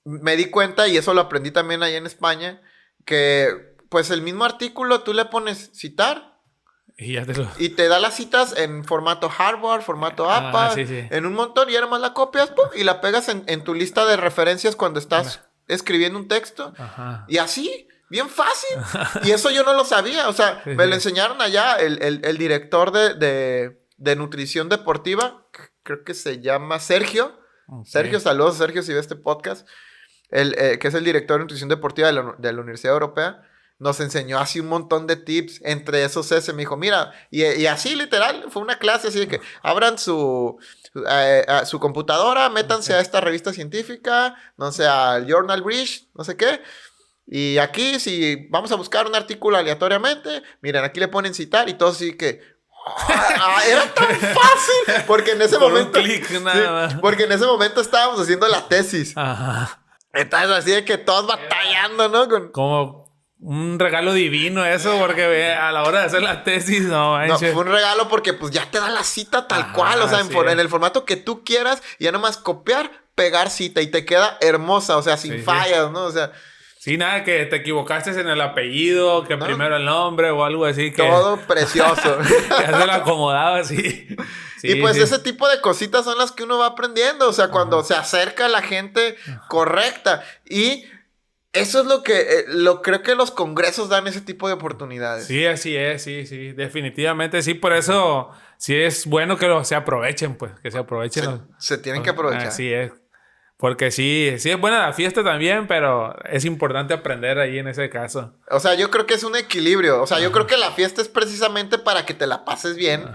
me di cuenta, y eso lo aprendí también allá en España, que, pues, el mismo artículo tú le pones citar. Y te da las citas en formato hardware, formato APA, en un montón, y ahora más la copias, ¡pum! Y la pegas en tu lista de referencias cuando estás escribiendo un texto. Y así, bien fácil. Y eso yo no lo sabía. O sea, me lo enseñaron allá el director de nutrición deportiva, creo que se llama Sergio. Sergio, saludos, Sergio, si ve este podcast. Que es el director de nutrición deportiva de la Universidad Europea. Nos enseñó así un montón de tips. Entre esos me dijo, mira, y así literal, fue una clase así de que abran su computadora, métanse a esta revista científica, no sé, al Journal Bridge, no sé qué. Y aquí, si vamos a buscar un artículo aleatoriamente, miren, aquí le ponen citar y todo así que... era tan fácil. Porque en ese momento... porque en ese momento estábamos haciendo la tesis. Entonces así de que todos batallando, ¿no?
Como... un regalo divino eso, porque a la hora de hacer la tesis, no,
fue un regalo porque pues ya te da la cita tal cual, o sea, en el formato que tú quieras, y ya nomás copiar, pegar cita y te queda hermosa, o sea, sin fallas, ¿no? O sea...
Sí, nada, que te equivocaste en el apellido, que primero el nombre o algo así.
Todo precioso.
Que se lo acomodaba así.
Y pues ese tipo de cositas son las que uno va aprendiendo, o sea, cuando se acerca a la gente correcta. Y... eso es lo que creo que los congresos dan ese tipo de oportunidades.
Sí, así es, sí. Definitivamente sí, por eso sí es bueno que se aprovechen, pues, que se aprovechen.
Se tienen que aprovechar.
Así es. Porque sí es buena la fiesta también, pero es importante aprender ahí en ese caso.
O sea, yo creo que es un equilibrio. O sea, yo creo que la fiesta es precisamente para que te la pases bien.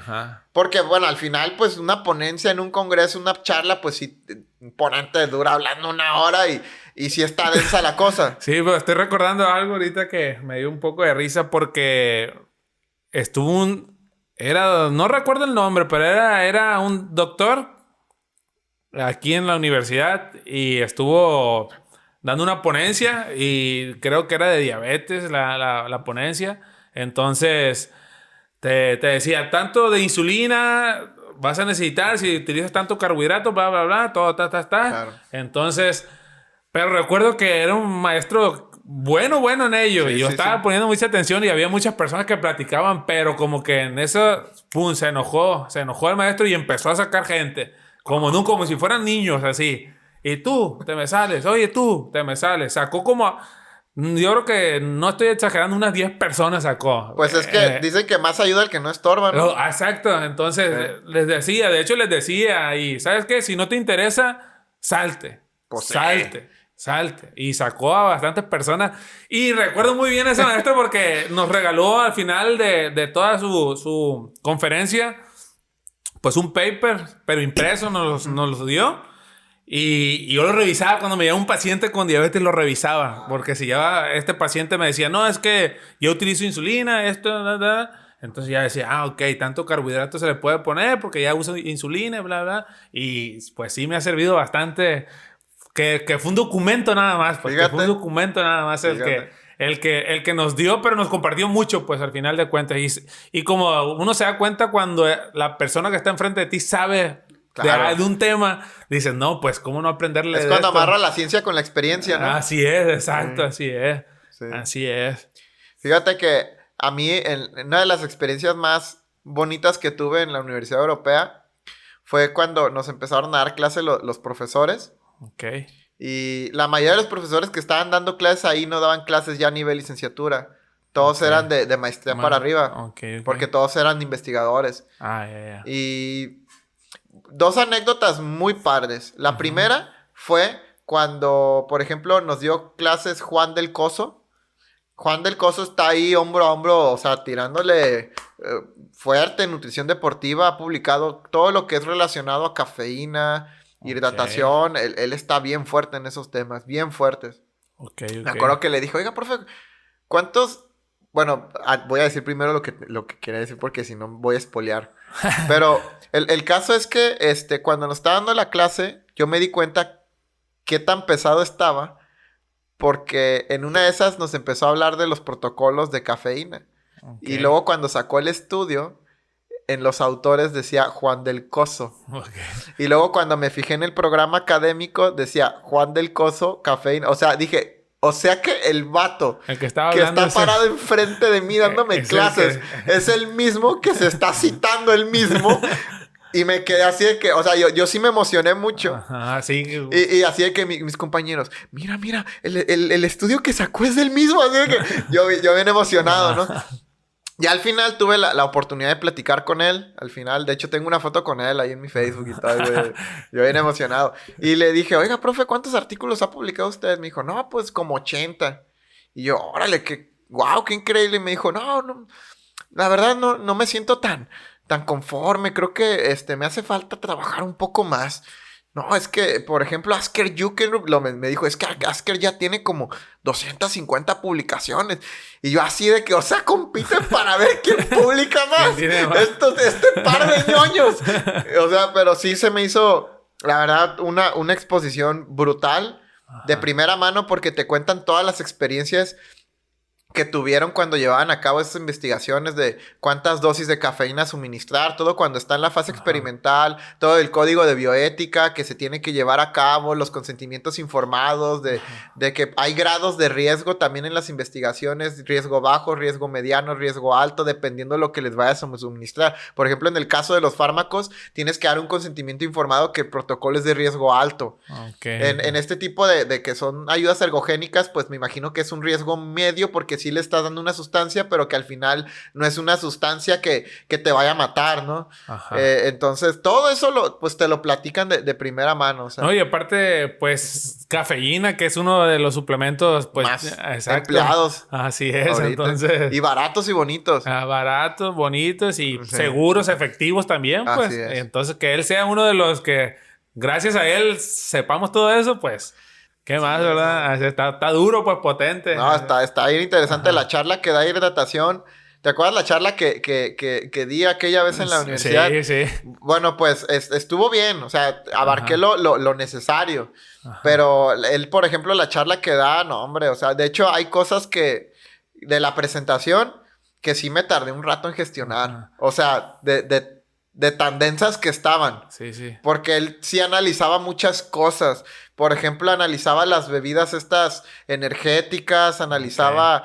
Porque, bueno, al final, pues, una ponencia en un congreso, una charla, pues, sí, un ponente dura hablando 1 hora y sí está densa la cosa.
Sí, pero estoy recordando algo ahorita que me dio un poco de risa porque no recuerdo el nombre, pero era un doctor aquí en la universidad y estuvo dando una ponencia y creo que era de diabetes la ponencia. Entonces te decía, tanto de insulina vas a necesitar si utilizas tanto carbohidratos, bla, bla, bla, todo, Claro. Entonces, pero recuerdo que era un maestro bueno en ello. Y yo estaba poniendo mucha atención y había muchas personas que platicaban, pero como que en eso, pum, se enojó el maestro y empezó a sacar gente. Como si fueran niños, así. Y tú, te me sales. Oye, tú, te me sales. Sacó como... yo creo que no estoy exagerando, unas 10 personas sacó.
Pues es que dicen que más ayuda el que no estorba, ¿no?
Exacto. Entonces, les decía, y ¿sabes qué? Si no te interesa, salte. Pues salte. Y sacó a bastantes personas. Y recuerdo muy bien ese maestro porque nos regaló al final de toda su conferencia, pues un paper, pero impreso, nos lo dio. Y yo lo revisaba cuando me llegaba un paciente con diabetes, lo revisaba. Porque si ya este paciente me decía, no, es que yo utilizo insulina, esto, entonces ya decía, ok, tanto carbohidrato se le puede poner porque ya uso insulina, bla, bla. Y pues sí me ha servido bastante. Que fue un documento nada más. Pues, que fue un documento nada más el que nos dio, pero nos compartió mucho, pues al final de cuentas. Y como uno se da cuenta cuando la persona que está enfrente de ti sabe
Claro.
de un tema, dices, no, pues, ¿cómo no aprenderle
Es
de
cuando
esto?
amarra la ciencia con la experiencia, ¿no?
Así es, exacto, así es.
Sí.
Así es.
Fíjate que a mí, una de las experiencias más bonitas que tuve en la Universidad Europea fue cuando nos empezaron a dar clases los profesores.
Ok.
Y la mayoría de los profesores que estaban dando clases ahí no daban clases ya a nivel licenciatura. Todos
Ok.
eran de maestría para arriba.
Ok.
Porque todos eran investigadores.
Ah, ya.
Y dos anécdotas muy padres. La primera fue cuando, por ejemplo, nos dio clases Juan del Coso. Juan del Coso está ahí hombro a hombro, o sea, tirándole fuerte en nutrición deportiva. Ha publicado todo lo que es relacionado a cafeína, hidratación. Él está bien fuerte en esos temas, bien fuertes.
Ok.
Me acuerdo que le dijo, oiga, profe, ¿cuántos? Bueno, voy a decir primero lo que quiere decir porque si no voy a espolear. Pero el caso es que cuando nos estaba dando la clase, yo me di cuenta qué tan pesado estaba. Porque en una de esas nos empezó a hablar de los protocolos de cafeína.
Ok.
Y luego cuando sacó el estudio, en los autores decía Juan del Coso.
Ok.
Y luego cuando me fijé en el programa académico, decía Juan del Coso, cafeína. O sea, dije, o sea que el vato
El que estaba
que
hablando
está parado enfrente de mí dándome
es el
clases es el mismo que se está citando él mismo. Y me quedé así de que, o sea, yo sí me emocioné mucho.
Ajá, sí.
Y así de que mis compañeros, mira, el estudio que sacó es del mismo. Así de que yo bien emocionado, ¿no? Ya al final tuve la oportunidad de platicar con él. Al final, de hecho, tengo una foto con él ahí en mi Facebook y tal, güey. Yo bien emocionado. Y le dije, oiga, profe, ¿cuántos artículos ha publicado usted? Me dijo, no, pues como 80. Y yo, órale, wow, qué increíble. Y me dijo, no, la verdad no me siento tan conforme. Creo que me hace falta trabajar un poco más. No, es que, por ejemplo, Asker Jukenrup me dijo, es que Asker ya tiene como 250 publicaciones. Y yo así de que, o sea, compiten para ver quién publica más. Este par de ñoños. O sea, pero sí se me hizo, la verdad, una exposición brutal. Ajá. De primera mano porque te cuentan todas las experiencias que tuvieron cuando llevaban a cabo esas investigaciones de cuántas dosis de cafeína suministrar, todo cuando está en la fase experimental, todo el código de bioética que se tiene que llevar a cabo, los consentimientos informados, de que hay grados de riesgo también en las investigaciones, riesgo bajo, riesgo mediano, riesgo alto, dependiendo de lo que les vayas a suministrar. Por ejemplo, en el caso de los fármacos, tienes que dar un consentimiento informado que el protocolo es de riesgo alto.
Okay.
En este tipo de que son ayudas ergogénicas, pues me imagino que es un riesgo medio porque sí le estás dando una sustancia, pero que al final no es una sustancia que te vaya a matar, ¿no? Entonces, todo eso pues te lo platican de primera mano. O sea.
No, y aparte, pues, cafeína, que es uno de los suplementos, pues,
más empleados.
Así es, ahorita. Entonces.
Y baratos y bonitos.
Baratos, bonitos y seguros, efectivos también, pues. Entonces, que él sea uno de los que, gracias a él, sepamos todo eso, pues... ¿Qué más, verdad? Está duro, pues, potente.
No, está bien interesante la charla que da hidratación. ¿Te acuerdas la charla que di aquella vez en la universidad?
Sí.
Bueno, pues, estuvo bien. O sea, abarqué lo necesario. Ajá. Pero él, por ejemplo, la charla que da, no, hombre. O sea, de hecho, hay cosas que... De la presentación que sí me tardé un rato en gestionar. Ajá. O sea, de tan densas que estaban.
Sí.
Porque él sí analizaba muchas cosas. Por ejemplo, analizaba las bebidas estas energéticas, analizaba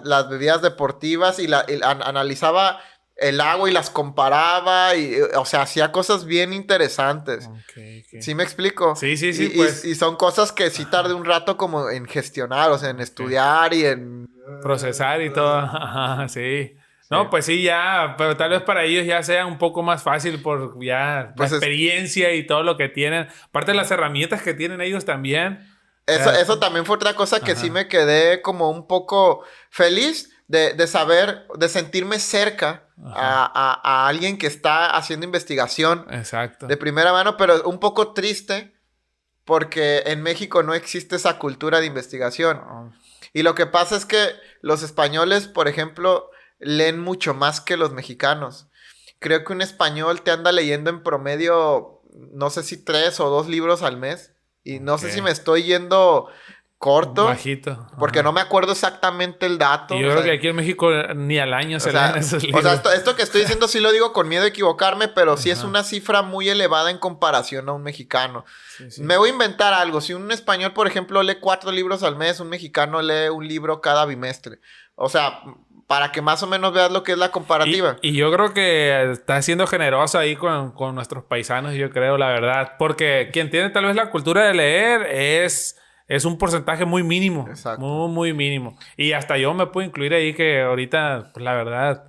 las bebidas deportivas y analizaba el agua y las comparaba. Y, o sea, hacía cosas bien interesantes.
Okay.
¿Sí me explico?
Sí,
pues. Y son cosas que sí tardé un rato como en gestionar, o sea, en estudiar y en...
procesar y todo. Ajá, sí. No, pues sí, ya, pero tal vez para ellos ya sea un poco más fácil por ya pues la experiencia y todo lo que tienen. Aparte de las herramientas que tienen ellos también.
Eso también fue otra cosa que sí me quedé como un poco feliz de saber, de sentirme cerca a alguien que está haciendo investigación.
Exacto.
De primera mano, pero un poco triste porque en México no existe esa cultura de investigación. Y lo que pasa es que los españoles, por ejemplo... leen mucho más que los mexicanos. Creo que un español te anda leyendo en promedio, no sé si 3 o 2 libros al mes. Y no sé si me estoy yendo corto.
Bajito.
Porque
Ajá.
no me acuerdo exactamente el dato.
Y yo creo que aquí en México ni al año se leen esos libros.
O sea, esto que estoy diciendo sí lo digo con miedo de equivocarme, pero sí es
Ajá.
una cifra muy elevada en comparación a un mexicano.
Sí.
Me voy a inventar algo. Si un español, por ejemplo, lee 4 libros al mes, un mexicano lee un libro cada bimestre. O sea, para que más o menos veas lo que es la comparativa.
Y yo creo que está siendo generoso ahí con nuestros paisanos, yo creo, la verdad. Porque quien tiene tal vez la cultura de leer es un porcentaje muy mínimo.
Exacto.
Muy, muy mínimo. Y hasta yo me puedo incluir ahí que ahorita, pues la verdad,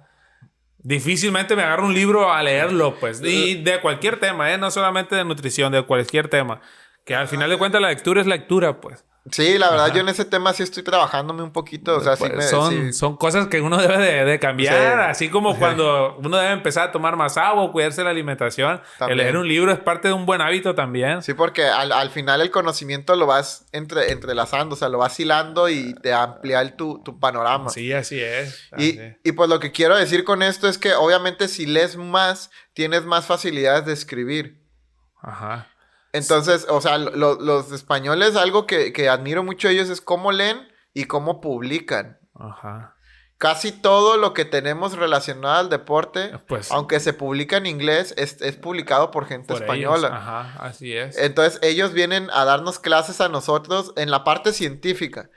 difícilmente me agarro un libro a leerlo, pues. Y de cualquier tema, ¿eh? No solamente de nutrición, de cualquier tema. Que al final de cuentas la lectura es lectura, pues.
Sí, la verdad,
Ajá.
yo en ese tema sí estoy trabajándome un poquito. O sea, sí
Pues
me...
son,
sí.
son cosas que uno debe de cambiar,
Sí.
así como cuando uno debe empezar a tomar más agua, cuidarse de la alimentación.
También.
El leer un libro es parte de un buen hábito también.
Sí, porque al final el conocimiento lo vas entrelazando, o sea, lo vas hilando y te amplía tu panorama.
Sí, así es.
Y pues lo que quiero decir con esto es que obviamente si lees más, tienes más facilidades de escribir.
Ajá.
Entonces, o sea, los españoles, algo que admiro mucho de ellos es cómo leen y cómo publican.
Ajá.
Casi todo lo que tenemos relacionado al deporte,
Pues
aunque se publica en inglés, es publicado por gente
por
española.
ellos. Ajá, así es.
Entonces, ellos vienen a darnos clases a nosotros en la parte científica.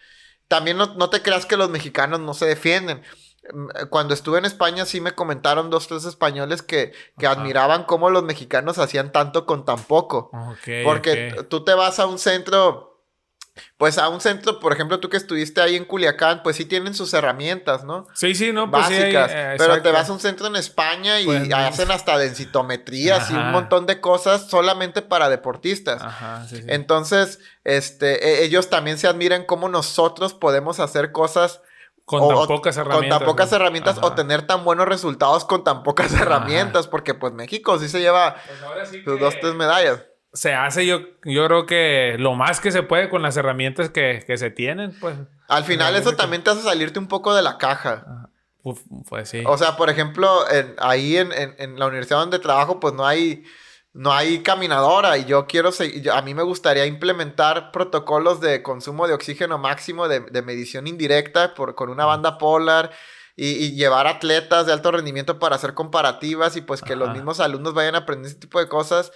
También no te creas que los mexicanos no se defienden. Cuando estuve en España sí me comentaron 2, 3 españoles que
Ajá.
admiraban cómo los mexicanos hacían tanto con tan poco.
Ok,
Porque
ok.
tú te vas a un centro, pues a un centro, por ejemplo, tú que estuviste ahí en Culiacán, pues sí tienen sus herramientas, ¿no?
Sí, no, pues sí.
Básicas. Pero te
Exacto.
vas a un centro en España y
Pues,
hacen hasta densitometrías y un
ajá.
montón de cosas solamente para deportistas.
Ajá, sí.
Entonces, ellos también se admiran cómo nosotros podemos hacer cosas
Con tan pocas herramientas.
con tan pocas
¿no?
herramientas
Ajá.
o tener tan buenos resultados con tan pocas herramientas, porque pues México sí se lleva
Pues ahora sí
sus
que
2, 3 medallas.
se hace, yo creo que lo más que se puede con las herramientas que se tienen, pues.
Al final
Realmente
eso también te hace salirte un poco de la caja.
Ajá. Pues sí.
O sea, por ejemplo, ahí en la universidad donde trabajo, pues no hay caminadora y yo quiero seguir, a mí me gustaría implementar protocolos de consumo de oxígeno máximo de medición indirecta con una banda polar y llevar atletas de alto rendimiento para hacer comparativas y pues que los
Ajá.
mismos alumnos vayan aprendiendo ese tipo de cosas.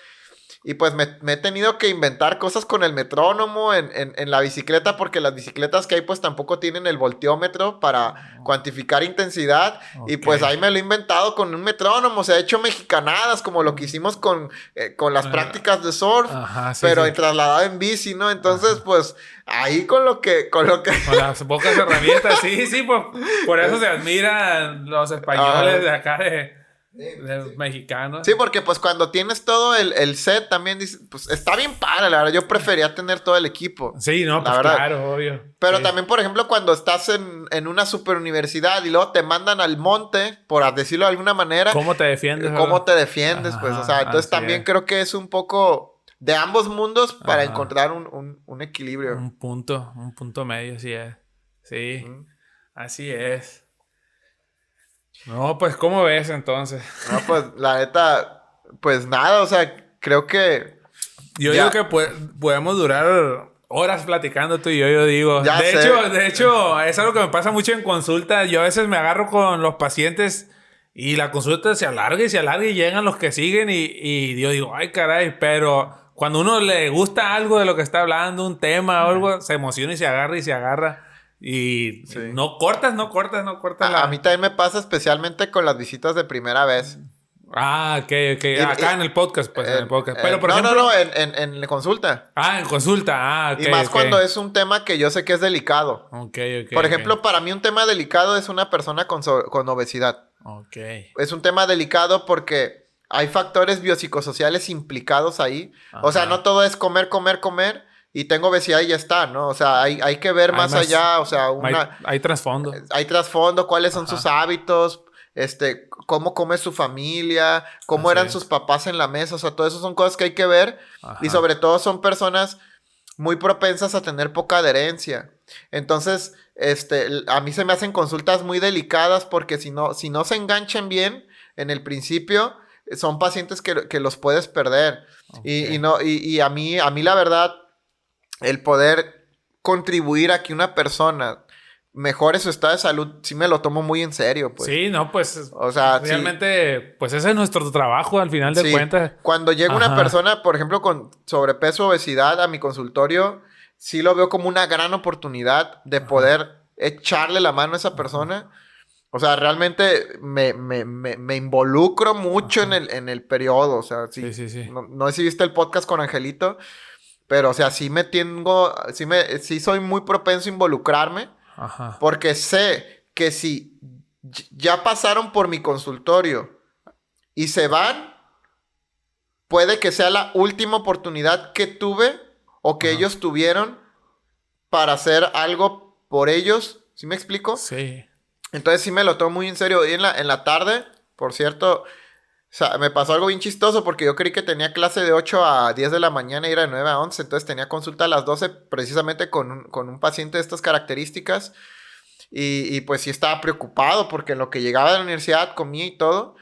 Y pues me he tenido que inventar cosas con el metrónomo en la bicicleta porque las bicicletas que hay pues tampoco tienen el voltiómetro para cuantificar intensidad. Y pues
Ok.
ahí me lo he inventado con un metrónomo. O sea, he hecho mexicanadas como lo que hicimos con las prácticas de surf.
Ajá, sí,
Pero
sí.
trasladado en bici, ¿no? Entonces pues ahí con lo que...
Con las pocas herramientas, sí, pues por eso se admiran los españoles de acá de mexicanos.
Sí, porque pues cuando tienes todo el set también dices, pues está bien padre, la verdad. Yo prefería tener todo el equipo.
Sí, no,
La
pues
verdad.
claro, obvio.
Pero
Sí.
también, por ejemplo, cuando estás en una super universidad y luego te mandan al monte, por decirlo de alguna manera,
¿Cómo te defiendes?
¿cómo
verdad?
te defiendes? Pues, o sea,
Ajá,
entonces
así
también
es.
creo que es un poco de ambos mundos para
Ajá.
encontrar un equilibrio.
Un punto medio, sí es. Sí,
Mm.
así es. No, pues, ¿cómo ves entonces?
No, pues, la neta, pues nada, o sea, creo que
Yo
ya.
digo que podemos durar horas platicando tú y yo digo.
Ya
De
sé.
hecho, es algo que me pasa mucho en consulta. Yo a veces me agarro con los pacientes y la consulta se alarga y llegan los que siguen y yo digo, ay, caray, pero cuando uno le gusta algo de lo que está hablando, un tema o algo, se emociona y se agarra. Y
Sí.
no cortas
A mí también me pasa especialmente con las visitas de primera vez.
Ah, ok. Acá en el podcast, pues, en el podcast. Pero, por
no,
ejemplo...
no, en consulta.
Ah, en consulta. Ah, ok.
Y más
ok.
cuando es un tema que yo sé que es delicado.
Ok.
Por ejemplo, para mí un tema delicado es una persona con obesidad.
Ok.
Es un tema delicado porque hay factores biopsicosociales implicados ahí. O sea,
Ajá.
no todo es comer y tengo obesidad y ya está, ¿no? O sea, hay que ver
Hay
más allá, o sea,
Hay trasfondo.
hay trasfondo, cuáles son
Ajá.
sus hábitos, cómo come su familia, cómo
Así
eran
es.
sus papás en la mesa, o sea, todo eso son cosas que hay que ver.
Ajá.
Y sobre todo son personas muy propensas a tener poca adherencia. Entonces, a mí se me hacen consultas muy delicadas porque si no se enganchan bien en el principio, son pacientes que los puedes perder.
Ok.
Y a mí la verdad, el poder contribuir a que una persona mejore su estado de salud, sí me lo tomo muy en serio, pues.
Sí, no, pues...
O sea,
realmente, pues ese es nuestro trabajo al final de cuentas.
Cuando llega una persona, por ejemplo, con sobrepeso o obesidad a mi consultorio, sí lo veo como una gran oportunidad de poder echarle la mano a esa persona. O sea, realmente me involucro mucho en el periodo. O sea, sí. No sé si viste el podcast con Angelito, pero, o sea, sí soy muy propenso a involucrarme.
Ajá.
Porque sé que si ya pasaron por mi consultorio y se van, puede que sea la última oportunidad que tuve o que ellos tuvieron para hacer algo por ellos. ¿Sí me explico?
Sí.
Entonces sí me lo tomo muy en serio. Y en la tarde, por cierto, o sea, me pasó algo bien chistoso porque yo creí que tenía clase de 8 a 10 de la mañana y era de 9 a 11. Entonces tenía consulta a las 12 precisamente con un paciente de estas características. Y pues sí estaba preocupado porque en lo que llegaba de la universidad comía y todo.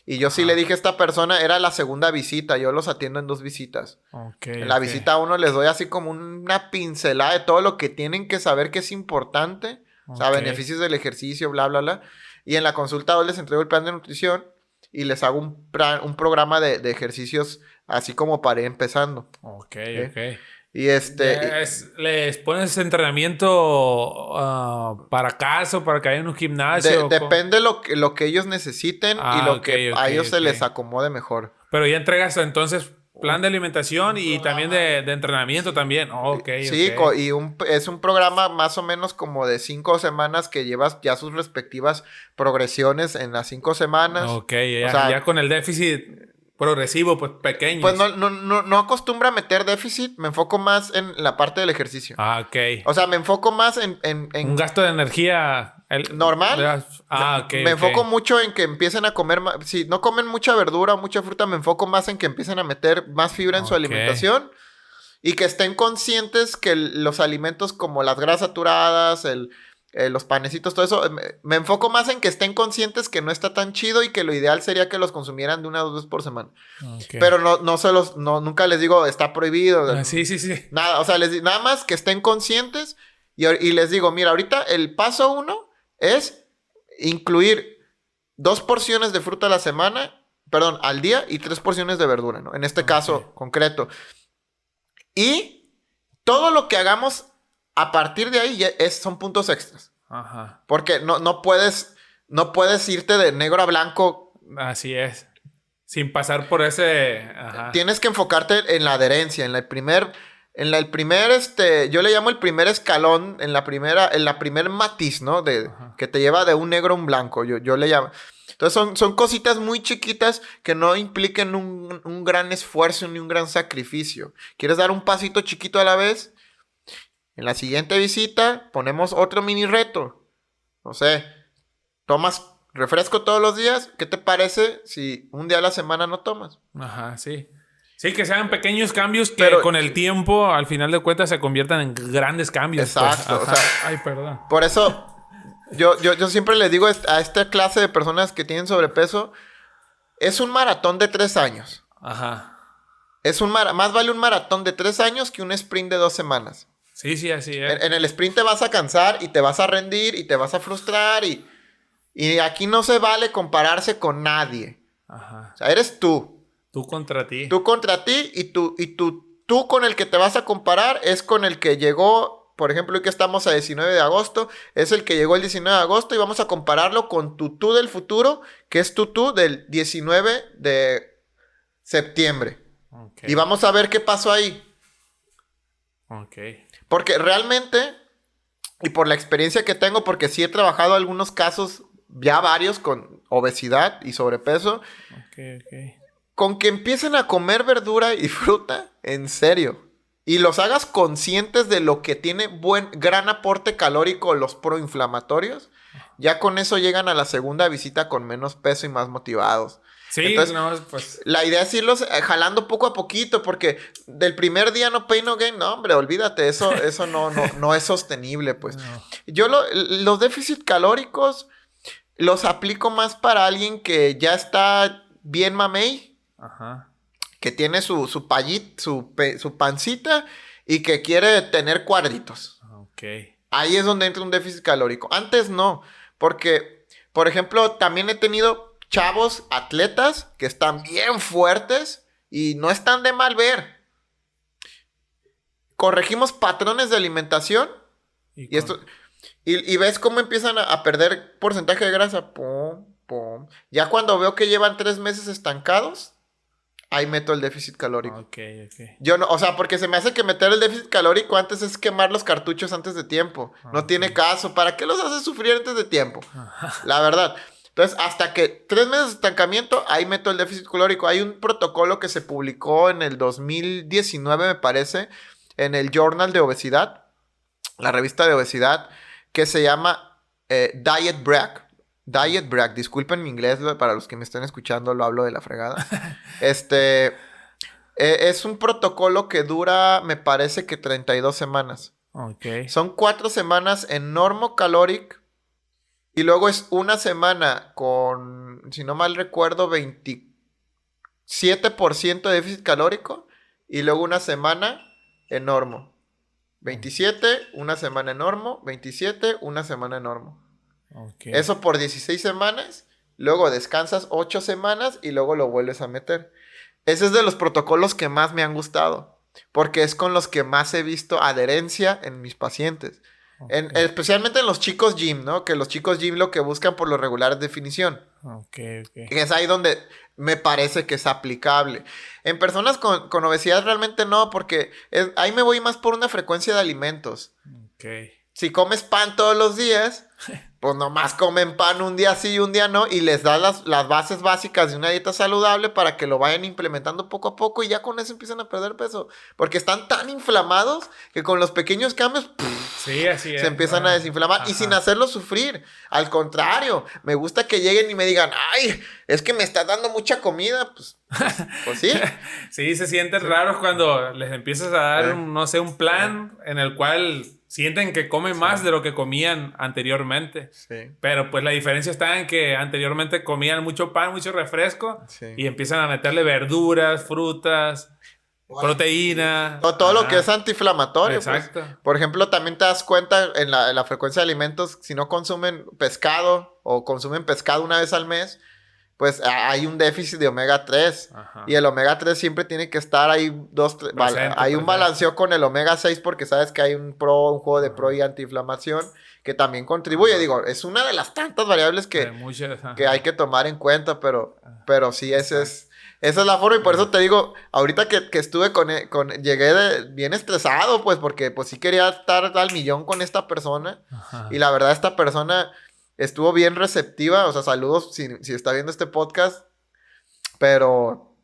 Y yo sí le dije a esta persona, era la segunda visita. Yo los atiendo en 2 visitas. En la visita 1 les doy así como una pincelada de todo lo que tienen que saber que es importante. O sea, beneficios del ejercicio, bla, bla, bla. Y en la consulta 2 les entrego el plan de nutrición y les hago un programa de ejercicios así como para ir empezando.
Ok.
Y
¿les pones entrenamiento para casa o para que haya en un gimnasio?
Depende lo que ellos necesiten y lo que a ellos se les acomode mejor.
Pero ya entregas entonces plan de alimentación y también de entrenamiento también.
Sí, y es un programa más o menos como de 5 semanas que llevas ya sus respectivas progresiones en las 5 semanas.
Ok, ya con el déficit progresivo, pues pequeño.
Pues no acostumbro a meter déficit, me enfoco más en la parte del ejercicio.
Ok.
O sea, me enfoco más en
un gasto de energía
normal. Me enfoco mucho en que empiecen a comer más. Si no comen mucha verdura o mucha fruta, me enfoco más en que empiecen a meter más fibra en su alimentación y que estén conscientes que los alimentos como las grasas saturadas, los panecitos, todo eso, me enfoco más en que estén conscientes que no está tan chido y que lo ideal sería que los consumieran de 1 a 2 veces por semana. Pero nunca les digo está prohibido.
Sí.
Nada, o sea, nada más que estén conscientes y les digo, mira, ahorita el paso 1 es incluir 2 porciones de fruta a la semana, al día, y 3 porciones de verdura, ¿no? En este caso concreto. Y todo lo que hagamos a partir de ahí son puntos extras.
Ajá.
Porque no puedes irte de negro a blanco.
Así es. Sin pasar por ese... Ajá.
Tienes que enfocarte en la adherencia, en el primer, yo le llamo el primer escalón, en la primer matiz, ¿no? Que te lleva de un negro a un blanco, yo le llamo. Entonces son cositas muy chiquitas que no impliquen un gran esfuerzo ni un gran sacrificio. ¿Quieres dar un pasito chiquito a la vez? En la siguiente visita ponemos otro mini reto. No sé, tomas refresco todos los días. ¿Qué te parece si un día a la semana no tomas?
Ajá, sí. Sí, que sean pequeños cambios que con el tiempo, al final de cuentas, se conviertan en grandes cambios.
Exacto.
Pues. O sea, ay, perdón.
Por eso, yo siempre les digo a esta clase de personas que tienen sobrepeso, es un maratón de 3 años.
Ajá.
Más vale un maratón de 3 años que un sprint de 2 semanas.
Sí, así es.
En el sprint te vas a cansar y te vas a rendir y te vas a frustrar y aquí no se vale compararse con nadie.
Ajá.
O sea, eres tú.
Tú contra ti.
Tú contra ti y tú con el que te vas a comparar es con el que llegó, por ejemplo, hoy que estamos a 19 de agosto, es el que llegó el 19 de agosto y vamos a compararlo con tu tú del futuro, que es tu tú del 19 de septiembre. Okay. Y vamos a ver qué pasó ahí.
Ok.
Porque realmente, y por la experiencia que tengo, porque sí he trabajado algunos casos, ya varios, con obesidad y sobrepeso.
Ok.
Con que empiecen a comer verdura y fruta, en serio. Y los hagas conscientes de lo que tiene gran aporte calórico los proinflamatorios, ya con eso llegan a la segunda visita con menos peso y más motivados.
Sí,
entonces,
pues...
la idea es irlos jalando poco a poquito, porque del primer día no pain no gain, no, hombre, olvídate, eso no es sostenible, pues. No. Yo los déficits calóricos los aplico más para alguien que ya está bien mamey, que tiene su pancita y que quiere tener cuadritos.
Ok.
Ahí es donde entra un déficit calórico. Antes no, porque, por ejemplo, también he tenido chavos, atletas, que están bien fuertes y no están de mal ver. Corregimos patrones de alimentación y esto... Y ves cómo empiezan a perder porcentaje de grasa. Pum, pum. Ya cuando veo que llevan 3 meses estancados, ahí meto el déficit calórico.
Ok.
Yo no, o sea, porque se me hace que meter el déficit calórico antes es quemar los cartuchos antes de tiempo. No tiene caso. ¿Para qué los haces sufrir antes de tiempo? La verdad. Entonces, hasta que 3 meses de estancamiento, ahí meto el déficit calórico. Hay un protocolo que se publicó en el 2019, me parece, en el Journal de Obesidad, la revista de obesidad, que se llama Diet Break. Diet Break. Disculpen mi inglés, para los que me estén escuchando, lo hablo de la fregada. Es un protocolo que dura, me parece que 32 semanas.
Ok.
Son 4 semanas en normocaloric y luego es una semana con, si no mal recuerdo, 27% de déficit calórico y luego una semana en normo. 27, una semana en normo, 27, una semana en normo.
Okay.
Eso por 16 semanas, luego descansas 8 semanas y luego lo vuelves a meter. Ese es de los protocolos que más me han gustado, porque es con los que más he visto adherencia en mis pacientes.
Okay.
Especialmente en los chicos gym, ¿no? Que los chicos gym lo que buscan por lo regular es definición.
Ok.
Es ahí donde me parece que es aplicable. En personas con obesidad realmente no, porque ahí me voy más por una frecuencia de alimentos.
Ok.
Si comes pan todos los días, pues nomás comen pan un día sí y un día no, y les das las bases básicas de una dieta saludable para que lo vayan implementando poco a poco y ya con eso empiezan a perder peso. Porque están tan inflamados que con los pequeños cambios
sí, así es.
se empiezan a desinflamar y sin hacerlo sufrir. Al contrario, me gusta que lleguen y me digan, ay, es que me estás dando mucha comida. Pues sí.
Sí, se sienten raros cuando les empiezas a dar, no sé, un plan en el cual sienten que comen más de lo que comían anteriormente.
Sí.
Pero pues la diferencia está en que anteriormente comían mucho pan, mucho refresco.
Sí.
Y empiezan a meterle verduras, frutas, proteína.
Todo lo que es antiinflamatorio.
Exacto.
Pues. Por ejemplo, también te das cuenta en la frecuencia de alimentos, si no consumen pescado o consumen pescado una vez al mes, pues hay un déficit de omega 3. Ajá. Y el omega 3 siempre tiene que estar ahí hay un balanceo con el omega 6 porque sabes que hay un juego de pro y antiinflamación que también contribuye. Ajá. Digo, es una de las tantas variables que hay que tomar en cuenta, pero sí, esa es la forma. Y por eso te digo, ahorita que estuve llegué bien estresado, pues, porque pues sí quería estar al millón con esta persona. Ajá. Y la verdad, esta persona estuvo bien receptiva, o sea, saludos si está viendo este podcast, pero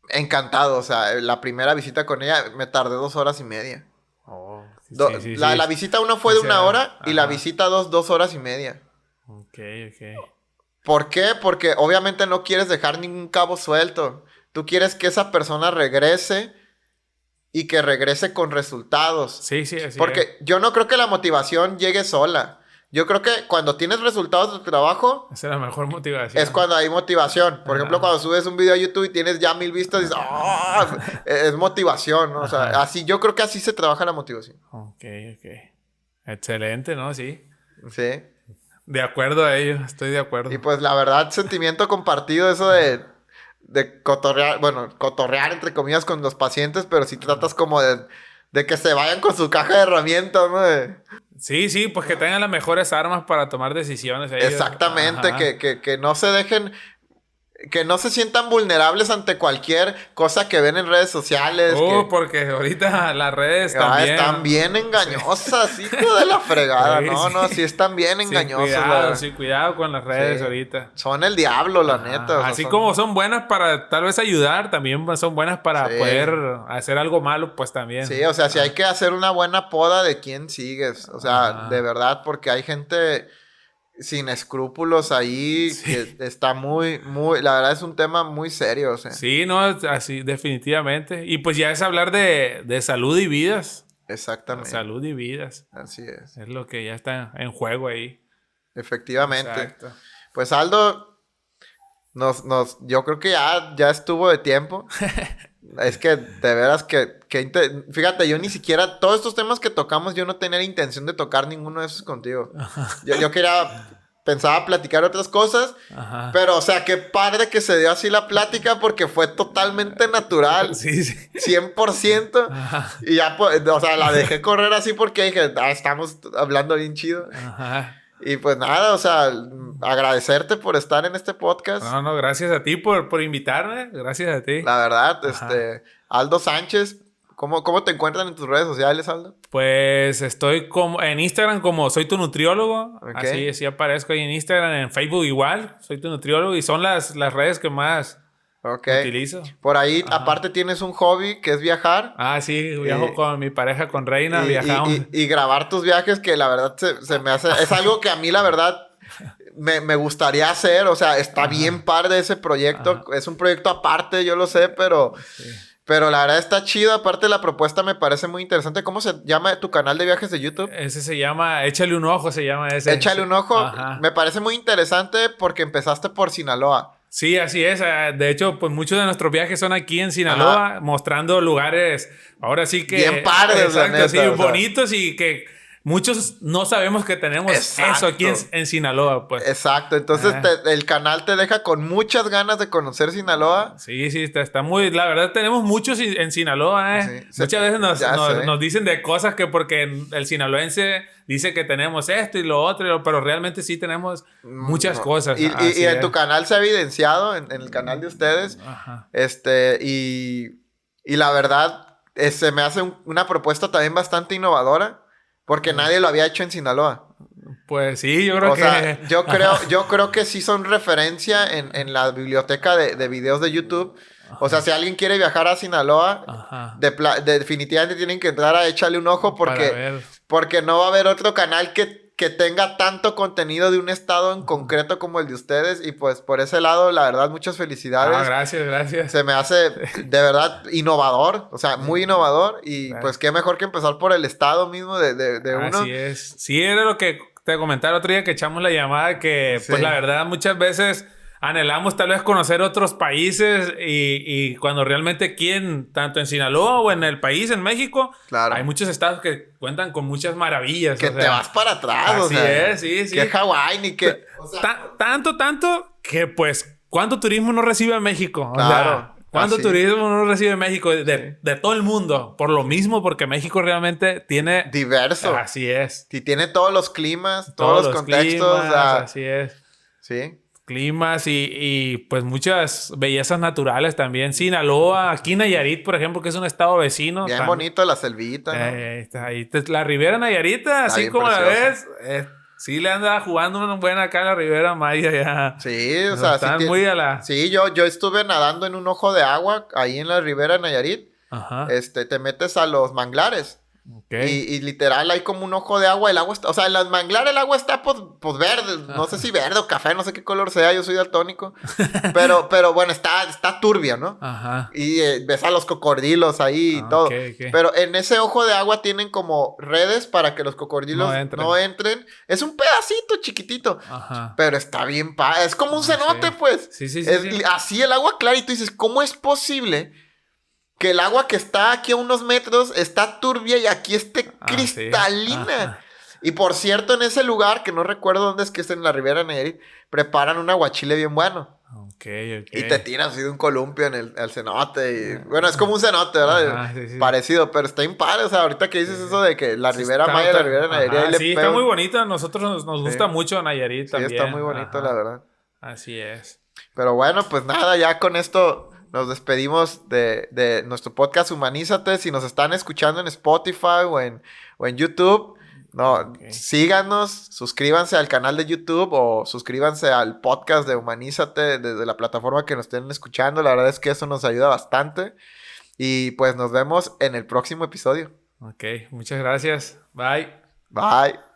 encantado, o sea, la primera visita con ella me tardé 2 horas y media.
Oh,
sí. La visita 1 fue de 1 hora y la visita 2 horas y media.
Ok.
¿Por qué? Porque obviamente no quieres dejar ningún cabo suelto. Tú quieres que esa persona regrese y que regrese con resultados.
Sí, así
porque yo no creo que la motivación llegue sola. Yo creo que cuando tienes resultados de tu trabajo...
Esa es la mejor motivación.
Es cuando hay motivación. Por ejemplo, cuando subes un video a YouTube y tienes ya 1000 vistas, dices, ¡oh! Es motivación, ¿no? O sea, yo creo que así se trabaja la motivación.
Ok. Excelente, ¿no? Sí.
Sí.
De acuerdo a ello, estoy de acuerdo.
Y pues la verdad, sentimiento compartido, eso de cotorrear, cotorrear entre comillas con los pacientes, pero si tratas como de que se vayan con su caja de herramientas, ¿no?
Sí, pues que tengan las mejores armas para tomar decisiones. Ellos.
Exactamente, que no se dejen, que no se sientan vulnerables ante cualquier cosa que ven en redes sociales.
Porque ahorita las redes también...
están bien engañosas, hijo de la fregada. Sí están bien engañosas.
Cuidado con las redes ahorita.
Son el diablo, la neta. O sea,
así como son buenas para tal vez ayudar, también son buenas para poder hacer algo malo, pues también.
Sí, o sea, si hay que hacer una buena poda de quién sigues. O sea, de verdad, porque hay gente... sin escrúpulos ahí, que está muy, la verdad es un tema muy serio, o sea.
Sí, no, así, definitivamente. Y pues ya es hablar de salud y vidas.
Exactamente.
Salud y vidas.
Así es.
Es lo que ya está en juego ahí.
Efectivamente.
Exacto.
Pues Aldo, yo creo que ya estuvo de tiempo. Es que de veras fíjate, yo ni siquiera, todos estos temas que tocamos, yo no tenía la intención de tocar ninguno de esos contigo. Yo pensaba platicar otras cosas,
Ajá.
pero o sea, qué padre que se dio así la plática porque fue totalmente natural.
Sí, sí.
100%.
Ajá.
Y ya, pues, o sea, la dejé correr así porque dije, estamos hablando bien chido.
Ajá.
Y pues nada, o sea, agradecerte por estar en este podcast.
No, gracias a ti por invitarme. Gracias a ti.
La verdad,
Ajá.
Aldo Sánchez, ¿cómo te encuentran en tus redes sociales, Aldo?
Pues estoy en Instagram como Soy Tu Nutriólogo.
Ok.
Así aparezco ahí en Instagram, en Facebook igual. Soy Tu Nutriólogo y son las redes que más
Ok.
utilizo.
Por ahí,
Ajá.
aparte, tienes un hobby que es viajar.
Sí, viajo con mi pareja, con Reina, viajamos.
Y grabar tus viajes, que la verdad se me hace... Es algo que a mí, la verdad, me gustaría hacer. O sea, está bien padre ese proyecto. Ajá. Es un proyecto aparte, yo lo sé, pero... Sí. Pero la verdad está chido. Aparte, la propuesta me parece muy interesante. ¿Cómo se llama tu canal de viajes de YouTube?
Ese se llama... Échale un ojo, se llama ese.
Échale un ojo.
Ajá.
Me parece muy interesante porque empezaste por Sinaloa.
Sí, así es. De hecho, pues muchos de nuestros viajes son aquí en Sinaloa, ajá, mostrando lugares, ahora sí que...
bien padres,
exacto,
neta,
sí, bonitos y que muchos no sabemos que tenemos eso aquí en Sinaloa, pues.
Exacto. Entonces, el canal te deja con muchas ganas de conocer Sinaloa.
Sí, está muy... La verdad, tenemos muchos en Sinaloa, Sí. Muchas veces nos dicen de cosas que porque el sinaloense dice que tenemos esto y lo otro, pero realmente sí tenemos muchas cosas.
Y en tu canal se ha evidenciado, en el canal de ustedes.
Ajá.
Y la verdad, se me hace una propuesta también bastante innovadora. Porque nadie lo había hecho en Sinaloa.
Pues sí, yo creo que...
yo creo que sí son referencia en la biblioteca de videos de YouTube. Ajá. O sea, si alguien quiere viajar a Sinaloa, definitivamente tienen que entrar a echarle un ojo porque no va a haber otro canal que tenga tanto contenido de un estado en concreto como el de ustedes. Y pues por ese lado, la verdad, muchas felicidades.
Gracias.
Se me hace de verdad innovador, o sea, muy innovador. Y pues qué mejor que empezar por el estado mismo de uno.
Así es. Sí, era lo que te comentaba el otro día que echamos la llamada, que pues la verdad muchas veces anhelamos tal vez conocer otros países y cuando realmente quieren, tanto en Sinaloa o en el país, en México, hay muchos estados que cuentan con muchas maravillas.
Que te vas para atrás,
así es, sí.
Que Hawái, ni que...
O sea, tanto que pues, ¿cuánto turismo no recibe México?
Claro.
O sea, ¿cuánto turismo no recibe México? De todo el mundo. Por lo mismo, porque México realmente tiene...
diverso.
Así es.
Y tiene todos los climas, todos los contextos.
Climas, así es.
Sí.
Climas y pues muchas bellezas naturales también. Sinaloa, aquí Nayarit, por ejemplo, que es un estado vecino.
Bien bonito la selvita, ¿no?
Ahí la Ribera Nayarita, así como preciosa. La ves. Sí le anda jugando una buena acá en la Ribera Maya ya.
Sí, o sea,
están muy a la...
Sí, yo estuve nadando en un ojo de agua ahí en la Ribera Nayarit.
Ajá.
Te metes a los manglares.
Okay.
Y literal hay como un ojo de agua. El agua está... O sea, en los manglares el agua está pues verde. No sé si verde o café. No sé qué color sea. Yo soy daltónico. pero bueno, está turbia, ¿no?
Ajá.
Y ves a los cocodrilos ahí y todo.
Okay.
Pero en ese ojo de agua tienen como redes para que los cocodrilos no entren. Es un pedacito chiquitito.
Ajá.
Pero está bien padre. Es como un cenote, pues.
Sí.
Así el agua clara. Y tú dices, ¿cómo es posible que el agua que está aquí a unos metros está turbia y aquí esté cristalina?
Sí.
Y por cierto, en ese lugar, que no recuerdo dónde es, que es en la Ribera Nayarit, preparan un aguachile bien bueno.
Okay.
Y te tiras así de un columpio en el cenote. Y, bueno, es como un cenote, ¿verdad?
Sí.
Parecido, pero está impadre. O sea, ahorita que dices eso de que la Ribera Maya y la Ribera Nayarit...
Sí, está muy bonito. A nosotros nos gusta mucho Nayarit también.
Sí, está muy bonito, la verdad.
Así es.
Pero bueno, pues nada, ya con esto... Nos despedimos de nuestro podcast Humanízate. Si nos están escuchando en Spotify o en YouTube, síganos, suscríbanse al canal de YouTube o suscríbanse al podcast de Humanízate desde la plataforma que nos estén escuchando. La verdad es que eso nos ayuda bastante. Y pues nos vemos en el próximo episodio.
Ok, muchas gracias. Bye.
Bye.